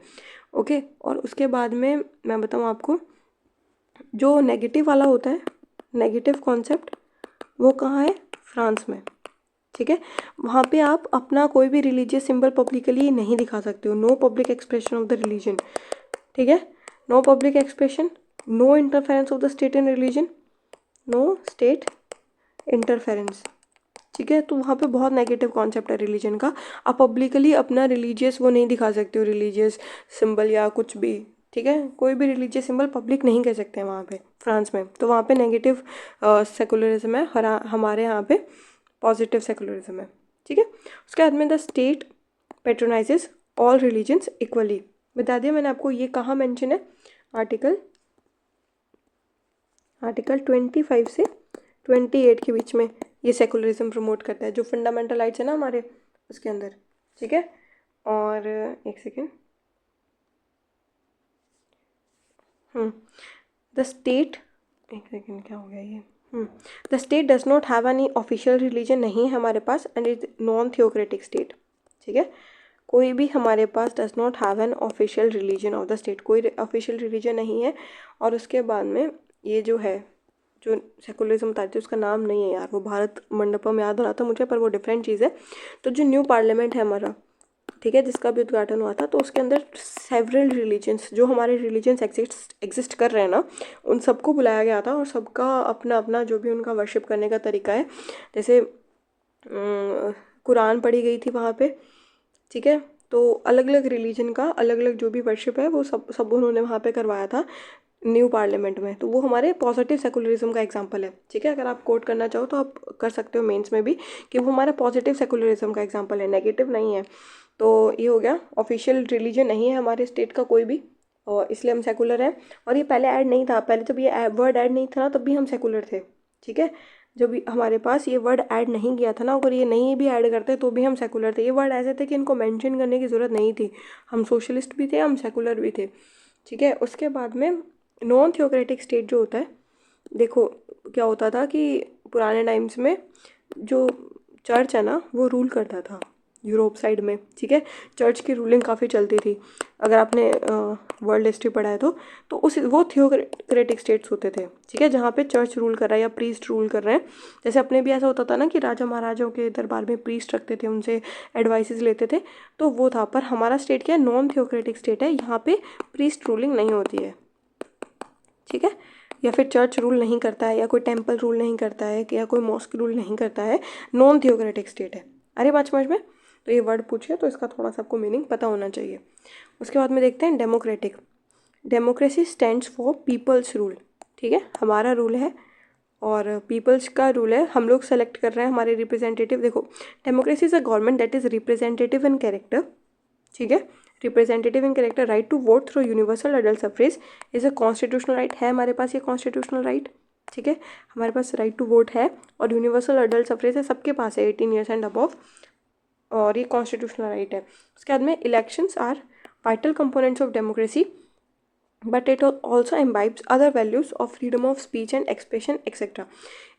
ओके, और उसके बाद में मैं बताऊँ आपको, जो नेगेटिव वाला होता है, नेगेटिव कॉन्सेप्ट, वो कहाँ है, फ्रांस में। ठीक है, वहाँ पे आप अपना कोई भी रिलीजियस सिंबल पब्लिकली नहीं दिखा सकते हो। No public expression of the religion. ठीक है, no public expression, no interference of the state in religion, no state interference. ठीक है, तो वहाँ पे बहुत नेगेटिव कॉन्सेप्ट है रिलीजन का। आप पब्लिकली अपना रिलीजियस वो नहीं दिखा सकते हो, रिलीजियस सिंबल या कुछ भी। ठीक है, कोई भी रिलीजियस सिंबल पब्लिक नहीं कर सकते हैं वहाँ पे फ्रांस में। तो वहाँ पे नेगेटिव सेकुलरिज्म है, हमारे यहाँ पे पॉजिटिव सेकुलरिज्म है। ठीक है, उसके बाद में the state patronises all religions equally. बता दिया मैंने आपको, ये कहाँ मेंशन है, आर्टिकल 25 से 28 के बीच में ये सेकुलरिज्म प्रमोट करता है, जो फंडामेंटल राइट्स है ना हमारे, उसके अंदर। ठीक है, और एक सेकेंड, द स्टेट, एक सेकेंड क्या हो गया ये, the state does not have any official religion, नहीं है हमारे पास, and is non theocratic state. ठीक है, कोई भी हमारे पास does not have an official religion of the state, कोई ऑफिशियल रिलीजन नहीं है। और उसके बाद में ये जो है, जो सेकुलरिज्म बताती है, उसका नाम नहीं है यार, वो भारत मंडपम याद आ रहा था मुझे, पर वो डिफरेंट चीज़ है। तो जो न्यू पार्लियामेंट है हमारा, ठीक है, जिसका भी उद्घाटन हुआ था, तो उसके अंदर सेवरल रिलीजन्स, जो हमारे रिलीजन्स एग्जिस्ट कर रहे हैं ना, उन सबको बुलाया गया था, और सबका अपना अपना जो भी उनका वर्शिप करने का तरीका है, जैसे कुरान पढ़ी गई थी वहाँ पे। ठीक है, तो अलग अलग रिलीजन का अलग अलग जो भी वर्शिप है वो सब उन्होंने वहाँ पे करवाया था न्यू पार्लियामेंट में। तो वो हमारे पॉजिटिव सेकुलरिज्म का एग्जांपल है। ठीक है, अगर आप कोट करना चाहो तो आप कर सकते हो मेंस में भी, कि वो हमारा पॉजिटिव सेकुलरिज्म का एग्जांपल है, नेगेटिव नहीं है। तो ये हो गया, ऑफिशियल रिलीजन नहीं है हमारे स्टेट का कोई भी, और इसलिए हम सेकुलर हैं। और ये पहले ऐड नहीं था, पहले जब ये वर्ड ऐड नहीं था ना, तब भी हम सेकुलर थे। ठीक है, जब हमारे पास ये वर्ड ऐड नहीं किया था ना, अगर ये नहीं भी ऐड करते तो भी हम सेकुलर थे। ये वर्ड ऐसे थे कि इनको मेंशन करने की ज़रूरत नहीं थी, हम सोशलिस्ट भी थे, हम सेकुलर भी थे। ठीक है, उसके बाद में नॉन थियोक्रेटिक स्टेट जो होता है, देखो क्या होता था कि पुराने टाइम्स में जो चर्च है ना वो रूल करता था, यूरोप साइड में, ठीक है। चर्च की रूलिंग काफ़ी चलती थी, अगर आपने वर्ल्ड हिस्ट्री पढ़ा है तो उस वो थियोक्रेटिक स्टेट्स होते थे, ठीक है, जहाँ पे चर्च रूल कर रहा है या प्रीस्ट रूल कर रहे हैं। जैसे अपने भी ऐसा होता था ना कि राजा महाराजाओं के दरबार में प्रीस्ट रखते थे, उनसे एडवाइसेस लेते थे, तो वो था। पर हमारा स्टेट क्या है, नॉन थियोक्रेटिक स्टेट है, यहाँ पे प्रीस्ट रूलिंग नहीं होती है, ठीक है, या फिर चर्च रूल नहीं करता है, या कोई टेम्पल रूल नहीं करता है, या कोई मॉस्क रूल नहीं करता है, नॉन थियोक्रेटिक स्टेट है। अरे बात समझ में? तो ये वर्ड पूछे तो इसका थोड़ा सा आपको मीनिंग पता होना चाहिए। उसके बाद में देखते हैं democratic. Democracy stands for people's rule, ठीक है, हमारा रूल है और पीपल्स का रूल है, हम लोग सेलेक्ट कर रहे हैं हमारे रिप्रेजेंटेटिव। देखो, democracy is a government that is representative in character, ठीक है, representative in character, right to vote through universal adult suffrage is a constitutional right, है हमारे पास ये कॉन्स्टिट्यूशनल राइट, ठीक है, हमारे पास राइट टू वोट है और यूनिवर्सल अडल्ट सफ्रेज है, सबके पास है 18 ईयर्स एंड अबव, और ये कॉन्स्टिट्यूशनल राइट है। उसके बाद में elections are vital components of democracy but it also imbibes other values of freedom of speech and expression etcetera.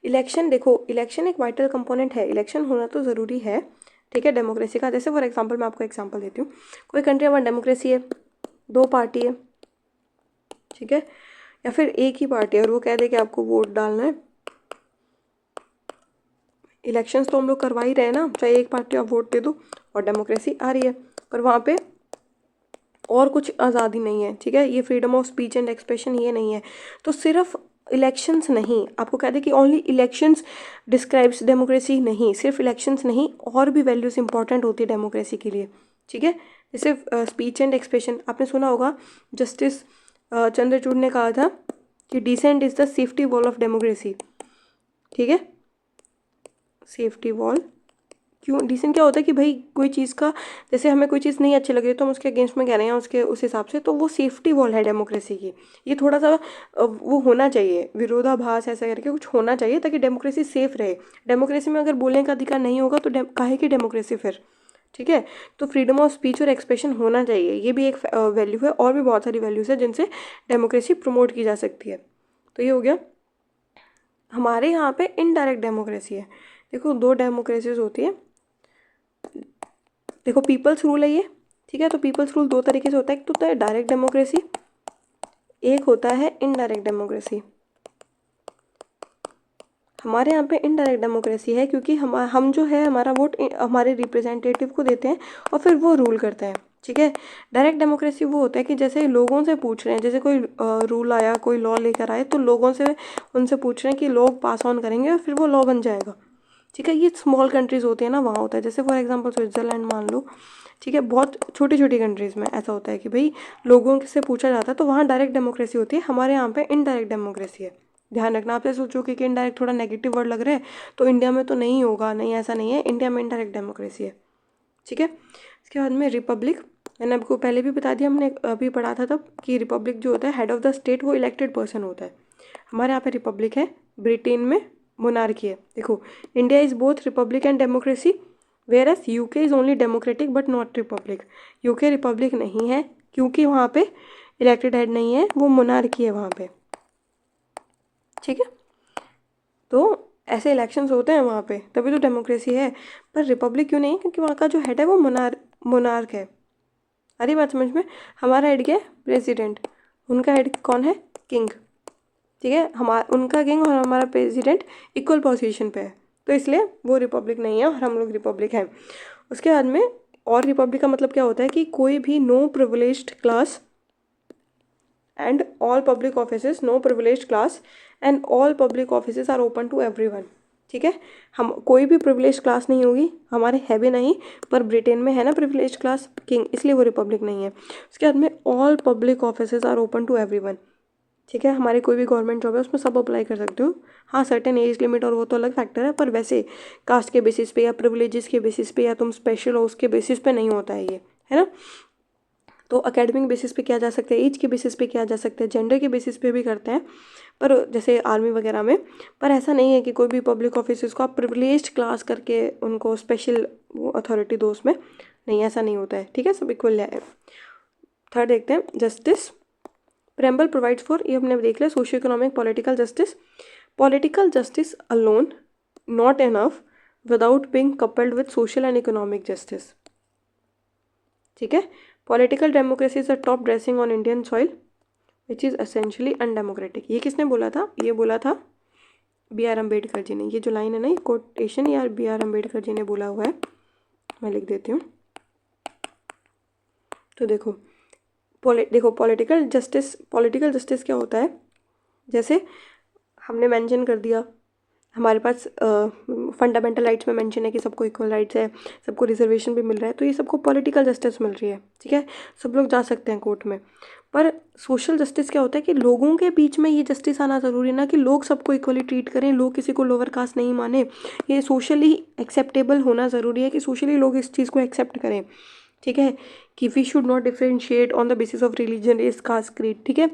Election, देखो इलेक्शन एक वाइटल कंपोनेंट है, इलेक्शन होना तो ज़रूरी है, ठीक है, डेमोक्रेसी का। जैसे फॉर एग्जांपल मैं आपको एग्जांपल देती हूँ, कोई कंट्री में डेमोक्रेसी है, 2 पार्टी है, ठीक है, या फिर एक ही पार्टी है और वो कह दे कि आपको वोट डालना है। इलेक्शंस तो हम लोग करवा ही रहे हैं ना, चाहे एक पार्टी आप वोट दे दो, और डेमोक्रेसी आ रही है, पर वहाँ पे और कुछ आज़ादी नहीं है, ठीक है, ये freedom of speech and expression ये नहीं है। तो सिर्फ इलेक्शंस नहीं, आपको कह दे कि ओनली इलेक्शंस डिस्क्राइब्स डेमोक्रेसी, नहीं, सिर्फ इलेक्शंस नहीं, और भी वैल्यूज़ इंपॉर्टेंट होती है डेमोक्रेसी के लिए, ठीक है। जैसे स्पीच एंड एक्सप्रेशन, आपने सुना होगा जस्टिस चंद्रचूड़ ने कहा था कि dissent is the safety wall of democracy, ठीक है, सेफ्टी वॉल। क्यों डिसेंट क्या होता है कि भाई कोई चीज़ का, जैसे हमें कोई चीज़ नहीं अच्छी लग रही तो हम उसके अगेंस्ट में कह रहे हैं उसके उस हिसाब से, तो वो सेफ्टी वॉल है डेमोक्रेसी की। ये थोड़ा सा वो होना चाहिए, विरोधाभास ऐसा करके कुछ होना चाहिए ताकि डेमोक्रेसी सेफ रहे। डेमोक्रेसी में अगर बोलने का अधिकार नहीं होगा तो काहे की डेमोक्रेसी फिर, ठीक है। तो फ्रीडम ऑफ स्पीच और एक्सप्रेशन होना चाहिए, ये भी एक वैल्यू है, और भी बहुत सारी वैल्यूज़ है जिनसे डेमोक्रेसी प्रमोट की जा सकती है। तो ये हो गया। हमारे यहाँ पे इनडायरेक्ट डेमोक्रेसी है। देखो 2 डेमोक्रेसीज होती है, देखो पीपल्स रूल है ये, ठीक है, तो पीपल्स रूल 2 तरीके से होता है, एक तो होता है डायरेक्ट डेमोक्रेसी, एक होता है इनडायरेक्ट डेमोक्रेसी। हमारे यहाँ पे इनडायरेक्ट डेमोक्रेसी है क्योंकि हम जो है हमारा वोट हमारे रिप्रेजेंटेटिव को देते हैं और फिर वो रूल करते हैं, ठीक है। डायरेक्ट डेमोक्रेसी वो होता है कि जैसे लोगों से पूछ रहे हैं, जैसे कोई रूल आया, कोई लॉ लेकर आए, तो लोगों से उनसे पूछ रहे हैं कि लोग पास ऑन करेंगे और फिर वो लॉ बन जाएगा, ठीक है। ये स्मॉल कंट्रीज़ होती है ना, वहाँ होता है, जैसे फॉर एग्जांपल स्विट्ज़रलैंड मान लो, ठीक है, बहुत छोटी छोटी कंट्रीज़ में ऐसा होता है कि भाई लोगों से पूछा जाता है, तो वहाँ डायरेक्ट डेमोक्रेसी होती है। हमारे यहाँ पे इनडायरेक्ट डेमोक्रेसी है। ध्यान रखना, आपसे सोचो कि इनडायरेक्ट थोड़ा नेगेटिव वर्ड लग रहा है तो इंडिया में तो नहीं होगा, नहीं ऐसा नहीं है, इंडिया में इनडायरेक्ट डेमोक्रेसी है, ठीक है। इसके बाद में रिपब्लिक, मैंने आपको पहले भी बता दिया, हमने अभी पढ़ा था तब कि रिपब्लिक जो होता है हेड ऑफ द स्टेट वो इलेक्टेड पर्सन होता है। हमारे यहाँ पे रिपब्लिक है, ब्रिटेन में मोनार्की है। देखो India is both republic and democracy, whereas UK is only democratic but not republic. UK republic नहीं है क्योंकि वहाँ पे इलेक्टेड हेड नहीं है, वो मोनार्की है वहाँ पे, ठीक है। तो ऐसे इलेक्शंस होते हैं वहाँ पे, तभी तो डेमोक्रेसी है। पर रिपब्लिक क्यों नहीं है? क्योंकि वहाँ का जो हेड है वो मोनार्क है। अरे बात समझ में? हमारा हेड क्या है? प्रेसिडेंट। उनका हेड कौन है? किंग, ठीक है। उनका किंग और हमारा प्रेसिडेंट इक्वल पोजीशन पे है, तो इसलिए वो रिपब्लिक नहीं है और हम लोग रिपब्लिक हैं। उसके बाद में, और रिपब्लिक का मतलब क्या होता है कि कोई भी no privileged class and all public offices, no privileged class and all public offices are open to everyone, ठीक है। हम कोई भी प्रिविलेज क्लास नहीं होगी, हमारे है भी नहीं, पर ब्रिटेन में है ना प्रिविलेज क्लास, किंग, इसलिए वो रिपब्लिक नहीं है। उसके बाद में all public offices are open to everyone, ठीक है। हमारी कोई भी गवर्नमेंट जॉब है उसमें सब अप्लाई कर सकते हो। हाँ, सर्टेन एज लिमिट और वो तो अलग फैक्टर है, पर वैसे कास्ट के बेसिस पे या प्रिविलेजेस के बेसिस पे या तुम स्पेशल हो उसके बेसिस पे नहीं होता है ये, है ना। तो एकेडमिक बेसिस पे किया जा सकता है, एज के बेसिस पे किया जा सकता है, जेंडर के बेसिस पे भी करते हैं, पर जैसे आर्मी वगैरह में। पर ऐसा नहीं है कि कोई भी पब्लिक ऑफिस को आप प्रिविलेज्ड क्लास करके उनको स्पेशल अथॉरिटी दो, उसमें नहीं, ऐसा नहीं होता है, ठीक है, सब इक्वल है। थर्ड देखते हैं जस्टिस। प्रेम्बल प्रोवाइड्स फॉर, ये हमने देख लिया, socio economic political justice. Political justice alone not enough without being coupled with social and economic justice. ठीक है, political democracy is a top dressing on Indian soil which is essentially undemocratic. ये किसने बोला था? ये बोला था B.R. अम्बेडकर जी ने। ये जो लाइन है ना, ये कोटेशन यार B.R. अम्बेडकर जी ने बोला हुआ है, मैं लिख देती हूँ। तो देखो पॉलिटिकल जस्टिस क्या होता है? जैसे हमने मेंशन कर दिया, हमारे पास फंडामेंटल राइट्स में मेंशन है कि सबको इक्वल राइट्स है, सबको रिजर्वेशन भी मिल रहा है, तो ये सबको पॉलिटिकल जस्टिस मिल रही है। ठीक है, सब लोग जा सकते हैं कोर्ट में। पर सोशल जस्टिस क्या होता है कि लोगों के बीच में ये जस्टिस आना ज़रूरी है ना, कि लोग सबको इक्वली ट्रीट करें, लोग किसी को लोअर कास्ट नहीं माने। ये सोशली एक्सेप्टेबल होना ज़रूरी है कि सोशली लोग इस चीज़ को एक्सेप्ट करें। ठीक है, कि we should not differentiate on the basis of religion, race, caste, creed. ठीक है,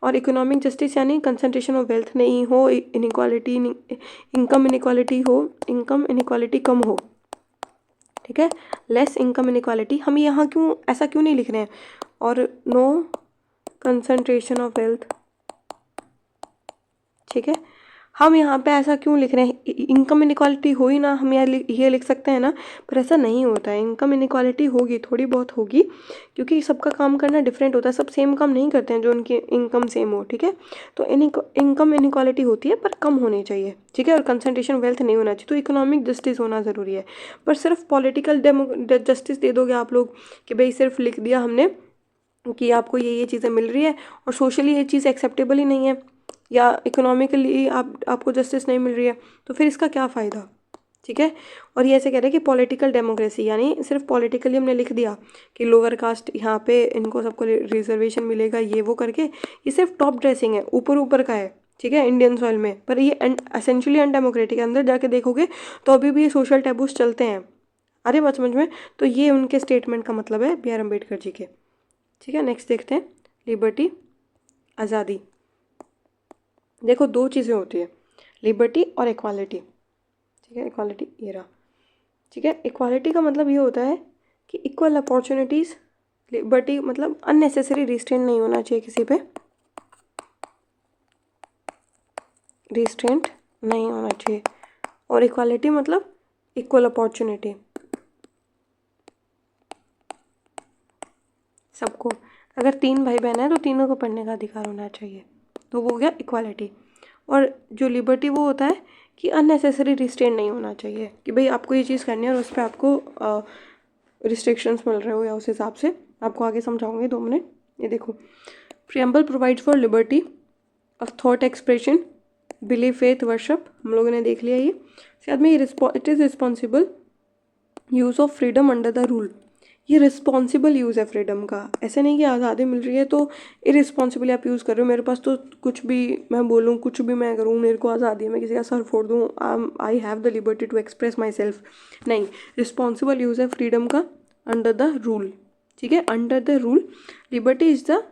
और इकोनॉमिक जस्टिस यानी कंसंट्रेशन ऑफ वेल्थ नहीं हो, इनइक्वालिटी, इनकम इनइक्वालिटी हो, इनकम इनइक्वालिटी कम हो। ठीक है, लेस इनकम इनइक्वालिटी। हम यहाँ क्यों ऐसा क्यों नहीं लिख रहे हैं? और नो कंसंट्रेशन ऑफ वेल्थ। ठीक है, हम यहाँ पे ऐसा क्यों लिख रहे हैं? इनकम इनइक्वालिटी हो ही ना, हम ये लिख सकते हैं ना, पर ऐसा नहीं होता है। इनकम इनइक्वालिटी होगी, थोड़ी बहुत होगी, क्योंकि सबका काम करना डिफरेंट होता है, सब सेम काम नहीं करते हैं जो उनकी इनकम सेम हो। ठीक है, तो इनकम इनइक्वालिटी होती है पर कम होनी चाहिए। ठीक है, और कंसंट्रेशन वेल्थ नहीं होना चाहिए। तो इकोनॉमिक जस्टिस होना ज़रूरी है। पर सिर्फ पॉलिटिकल जस्टिस दे दोगे आप लोग कि भाई सिर्फ लिख दिया हमने कि आपको ये चीज़ें मिल रही है और सोशली ये चीज़ एक्सेप्टेबल ही नहीं है, या इकोनॉमिकली आपको जस्टिस नहीं मिल रही है, तो फिर इसका क्या फ़ायदा? ठीक है, और ये ऐसे कह रहे हैं कि पॉलिटिकल डेमोक्रेसी यानी सिर्फ पॉलिटिकली हमने लिख दिया कि लोअर कास्ट यहाँ पे इनको सबको रिजर्वेशन मिलेगा, ये वो करके, ये सिर्फ टॉप ड्रेसिंग है, ऊपर ऊपर का है। ठीक है, इंडियन सॉइल में, पर ये एसेंशियली अनडेमोक्रेटिक है। अंदर जाके देखोगे तो अभी भी ये सोशल टैबूस चलते हैं। अरे बात समझ में? तो ये उनके स्टेटमेंट का मतलब है B.R. अम्बेडकर जी के। ठीक है, नेक्स्ट देखते हैं, लिबर्टी, आज़ादी। देखो दो चीज़ें होती है, लिबर्टी और इक्वालिटी। ठीक है, इक्वालिटी ये रहा। ठीक है, इक्वालिटी का मतलब ये होता है कि इक्वल अपॉर्चुनिटीज़। लिबर्टी मतलब अननेसेसरी रिस्ट्रेंट नहीं होना चाहिए किसी पे, रिस्ट्रेंट नहीं होना चाहिए। और इक्वालिटी मतलब इक्वल अपॉर्चुनिटी सबको। अगर 3 भाई बहन है तो तीनों को पढ़ने का अधिकार होना चाहिए, तो वो हो गया इक्वालिटी। और जो लिबर्टी वो होता है कि अननेसेसरी रिस्ट्रेंट नहीं होना चाहिए, कि भाई आपको ये चीज़ करनी है और उस पर आपको रिस्ट्रिक्शंस मिल रहे हो, या उस हिसाब से आपको आगे समझाऊंगी 2 मिनट। ये देखो, preamble provides for liberty of thought expression, believe, faith, worship. हम लोगों ने देख लिया ये। इसके बाद में it is responsible use of freedom under the rule. ये रिस्पॉन्सिबल यूज़ है फ्रीडम का। ऐसे नहीं कि आज़ादी मिल रही है तो इरिस्पॉन्सिबली आप यूज़ कर रहे हो, मेरे पास तो कुछ भी मैं बोलूँ, कुछ भी मैं करूँ, मेरे को आज़ादी है, मैं किसी का सर फोड़ दूँ, I have the liberty to express myself. नहीं, रिस्पॉन्सिबल यूज़ है फ्रीडम का अंडर द रूल। ठीक है, under the rule. Liberty is the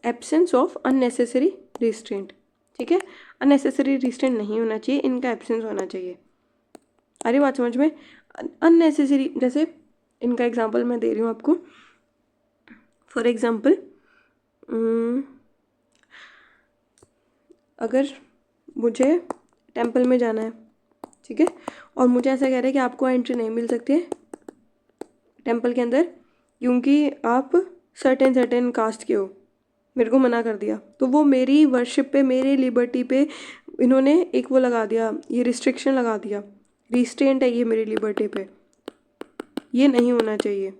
absence of unnecessary restraint. ठीक है, अननेसेसरी रिस्ट्रेंट नहीं होना चाहिए, इनका एब्सेंस होना चाहिए। अरे बात समझ में? अननेसेसरी, जैसे इनका एग्जांपल मैं दे रही हूँ आपको। फॉर एग्जांपल, अगर मुझे टेंपल में जाना है, ठीक है, और मुझे ऐसा कह रहे हैं कि आपको एंट्री नहीं मिल सकती है टेंपल के अंदर क्योंकि आप सर्टेन कास्ट के हो, मेरे को मना कर दिया, तो वो मेरी वर्शिप पे, मेरी लिबर्टी पे इन्होंने एक वो लगा दिया, ये रिस्ट्रिक्शन लगा दिया, रिस्ट्रेंट है ये मेरी लिबर्टी पे, ये नहीं होना चाहिए।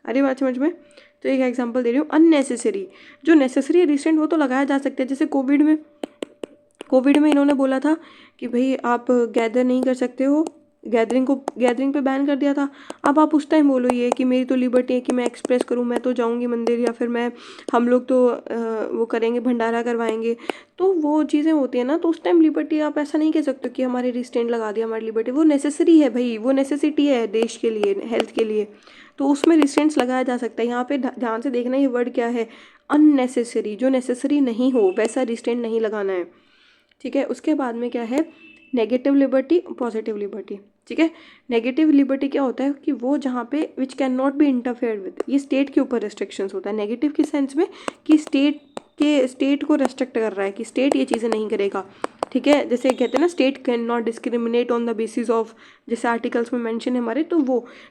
अरे बात समझ में? तो एक एग्जांपल दे रही हूँ, अननेसेसरी। जो नेसेसरी रिस्ट्रेंट वो तो लगाया जा सकता है, जैसे कोविड में इन्होंने बोला था कि भाई आप गैदर नहीं कर सकते हो, गैदरिंग पे बैन कर दिया था। अब आप उस टाइम बोलो ये कि मेरी तो लिबर्टी है कि मैं एक्सप्रेस करूँ, मैं तो जाऊँगी मंदिर, या फिर हम लोग तो वो करेंगे, भंडारा करवाएंगे, तो वो चीज़ें होती है ना, तो उस टाइम लिबर्टी आप ऐसा नहीं कह सकते कि हमारे रिस्ट्रेंट लगा दिया हमारी लिबर्टी। वो नेसेसरी है भाई, वो नेसेसिटी है देश के लिए, हेल्थ के लिए, तो उसमें रिस्ट्रेंट्स लगाया जा सकता है। यहाँ पे ध्यान से देखना ये वर्ड क्या है, अननेसेसरी। जो नेसेसरी नहीं हो वैसा रिस्ट्रेंट नहीं लगाना है। ठीक है, उसके बाद में क्या है, नेगेटिव लिबर्टी, पॉजिटिव लिबर्टी। ठीक है, नेगेटिव लिबर्टी क्या होता है कि वो जहाँ पे which can not be interfere with, ये स्टेट के ऊपर रिस्ट्रिक्शंस होता है। नेगेटिव के सेंस में कि स्टेट स्टेट को रेस्ट्रिक्ट कर रहा है कि स्टेट ये चीज़ें नहीं करेगा, ठीक है। जैसे कहते हैं ना, state can not discriminate on the basis of, जैसे आर्टिकल्स में मेंशन है हमारे, तो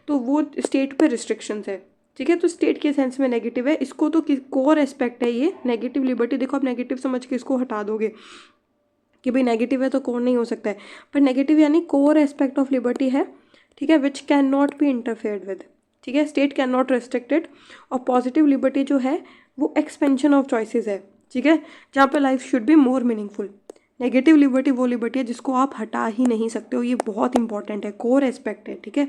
वो स्टेट पे रिस्ट्रिक्शंस है, ठीक है। तो स्टेट के सेंस में नेगेटिव है, इसको तो कोर एस्पेक्ट है ये नेगेटिव लिबर्टी। देखो आप नेगेटिव समझ के इसको हटा दोगे कि भाई नेगेटिव है तो कोर नहीं हो सकता है, पर नेगेटिव यानी कोर एस्पेक्ट ऑफ लिबर्टी है, ठीक है, which can not be interfered with, ठीक है। State can not restricted. और पॉजिटिव लिबर्टी जो है वो एक्सपेंशन ऑफ चॉइसेस है, ठीक है, जहाँ पे life should be more meaningful. Negative liberty वो लिबर्टी है जिसको आप हटा ही नहीं सकते हो, ये बहुत इंपॉर्टेंट है, कोर एस्पेक्ट है, ठीक है।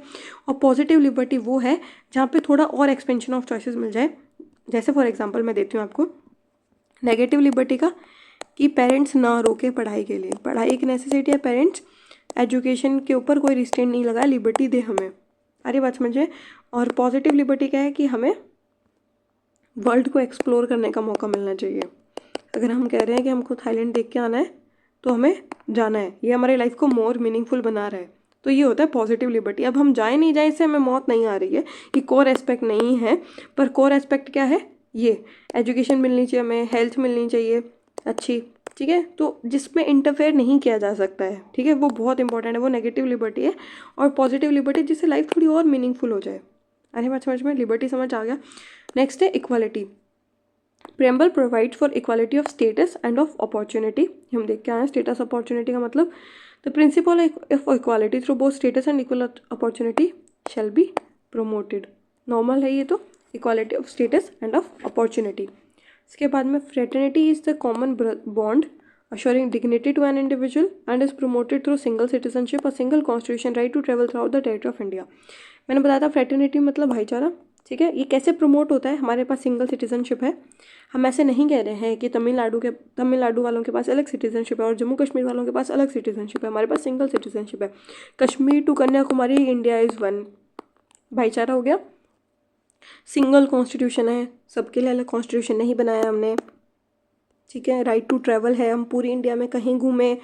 और पॉजिटिव लिबर्टी वो है जहाँ पे थोड़ा और एक्सपेंशन ऑफ चॉइसेस मिल जाए। जैसे फॉर एग्जांपल मैं देती हूँ आपको नेगेटिव लिबर्टी का, कि पेरेंट्स ना रोके पढ़ाई के लिए, पढ़ाई एक नेसेसिटी है, पेरेंट्स एजुकेशन के ऊपर कोई रिस्ट्रेंट नहीं लगाए, लिबर्टी दे हमें। अरे बात समझे। और पॉजिटिव लिबर्टी क्या है कि हमें वर्ल्ड को एक्सप्लोर करने का मौका मिलना चाहिए। अगर हम कह रहे हैं कि हमको थाईलैंड देख के आना है तो हमें जाना है, ये हमारी लाइफ को मोर मीनिंगफुल बना रहा है, तो ये होता है पॉजिटिव लिबर्टी। अब हम जाए नहीं जाए इससे हमें मौत नहीं आ रही है, ये कोर एस्पेक्ट नहीं है, पर कोर एस्पेक्ट क्या है, ये एजुकेशन मिलनी चाहिए हमें, हेल्थ मिलनी चाहिए अच्छी, ठीक है, तो जिसमें इंटरफेयर नहीं किया जा सकता है, ठीक है, वो बहुत इंपॉर्टेंट है, वो नेगेटिव लिबर्टी है। और पॉजिटिव लिबर्टी जिससे लाइफ थोड़ी और मीनिंगफुल हो जाए। अरे बात समझ में, लिबर्टी समझ आ गया। नेक्स्ट है equality. Preamble provide for equality of status and of opportunity. हम देख के आए हैं स्टेटस अपॉर्चुनिटी का मतलब, the principle of equality through both status and equal opportunity shall be promoted. Normal है ये तो, equality of status and of opportunity. इसके बाद में fraternity is the common bond assuring dignity to an individual and is promoted through single citizenship or single constitution right to travel throughout the territory of India। मैंने बताया था fraternity मतलब भाईचारा, ठीक है। ये कैसे प्रमोट होता है, हमारे पास सिंगल सिटीजनशिप है, हम ऐसे नहीं कह रहे हैं कि तमिलनाडु वालों के पास अलग सिटीजनशिप है और जम्मू कश्मीर वालों के पास अलग सिटीजनशिप है, हमारे पास सिंगल सिटीजनशिप है। Kashmir to Kanyakumari India is one, भाईचारा हो गया। सिंगल कॉन्स्टिट्यूशन है, सबके लिए अलग कॉन्स्टिट्यूशन नहीं बनाया हमने, ठीक है। राइट टू ट्रैवल है, हम पूरी इंडिया में कहीं घूमें,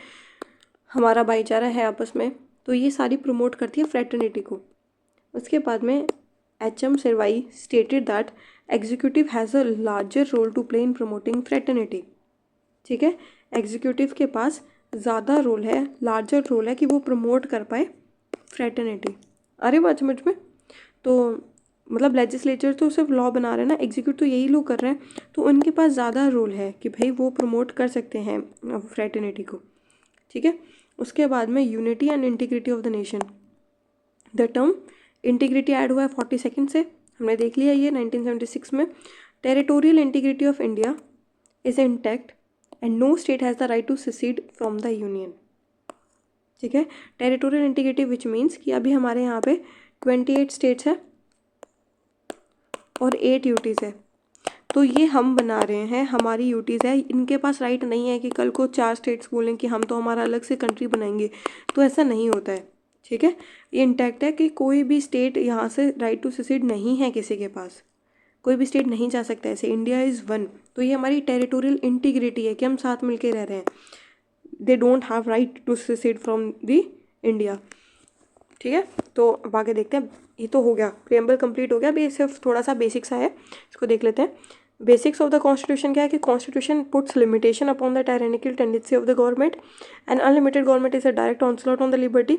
हमारा भाईचारा है आपस में, तो ये सारी प्रमोट करती है फ्रेटर्निटी को। उसके बाद में H M. Seervai stated that executive has a larger role to play in promoting fraternity, ठीक है। एग्जीक्यूटिव के पास ज़्यादा रोल है, लार्जर रोल है कि वो प्रमोट कर पाए फ्रेटर्निटी। अरे बात समझ में, तो मतलब लेजिस्लेचर तो सिर्फ लॉ बना रहे हैं ना, एग्जीक्यूट तो यही लोग कर रहे हैं, तो उनके पास ज़्यादा रोल है कि भाई वो प्रमोट कर सकते हैं फ्रेटर्निटी को, ठीक है। उसके बाद में unity and integrity of the nation. The term integrity add हुआ है 42 से, हमने देख लिया ये 1976 में। Territorial integrity of India is intact and no state has the right to secede from the union, ठीक है। टेरिटोरियल इंटीग्रिटी विच मीन्स कि अभी हमारे यहाँ पे 28 स्टेट्स है और 8 यूटीज़ है, तो ये हम बना रहे हैं, हमारी यूटीज़ है, इनके पास राइट नहीं है कि कल को 4 स्टेट्स बोलें कि हम तो हमारा अलग से कंट्री बनाएंगे, तो ऐसा नहीं होता है, ठीक है। ये इंटैक्ट है कि कोई भी स्टेट यहाँ से राइट टू secede नहीं है, किसी के पास कोई भी स्टेट नहीं जा सकता ऐसे, इंडिया इज़ वन। तो ये हमारी टेरिटोरियल इंटीग्रिटी है कि हम साथ मिलके रह रहे हैं, they don't have right to secede from the India, ठीक है। तो अब आगे देखते हैं, ये तो हो गया, प्रेम्बल कंप्लीट हो गया, अभी सिर्फ थोड़ा सा बेसिक सा है, इसको देख लेते हैं। बेसिक्स ऑफ द कॉन्स्टिट्यूशन क्या है कि constitution puts limitation upon the tyrannical tendency of the government and unlimited government is a direct onslaught on the liberty.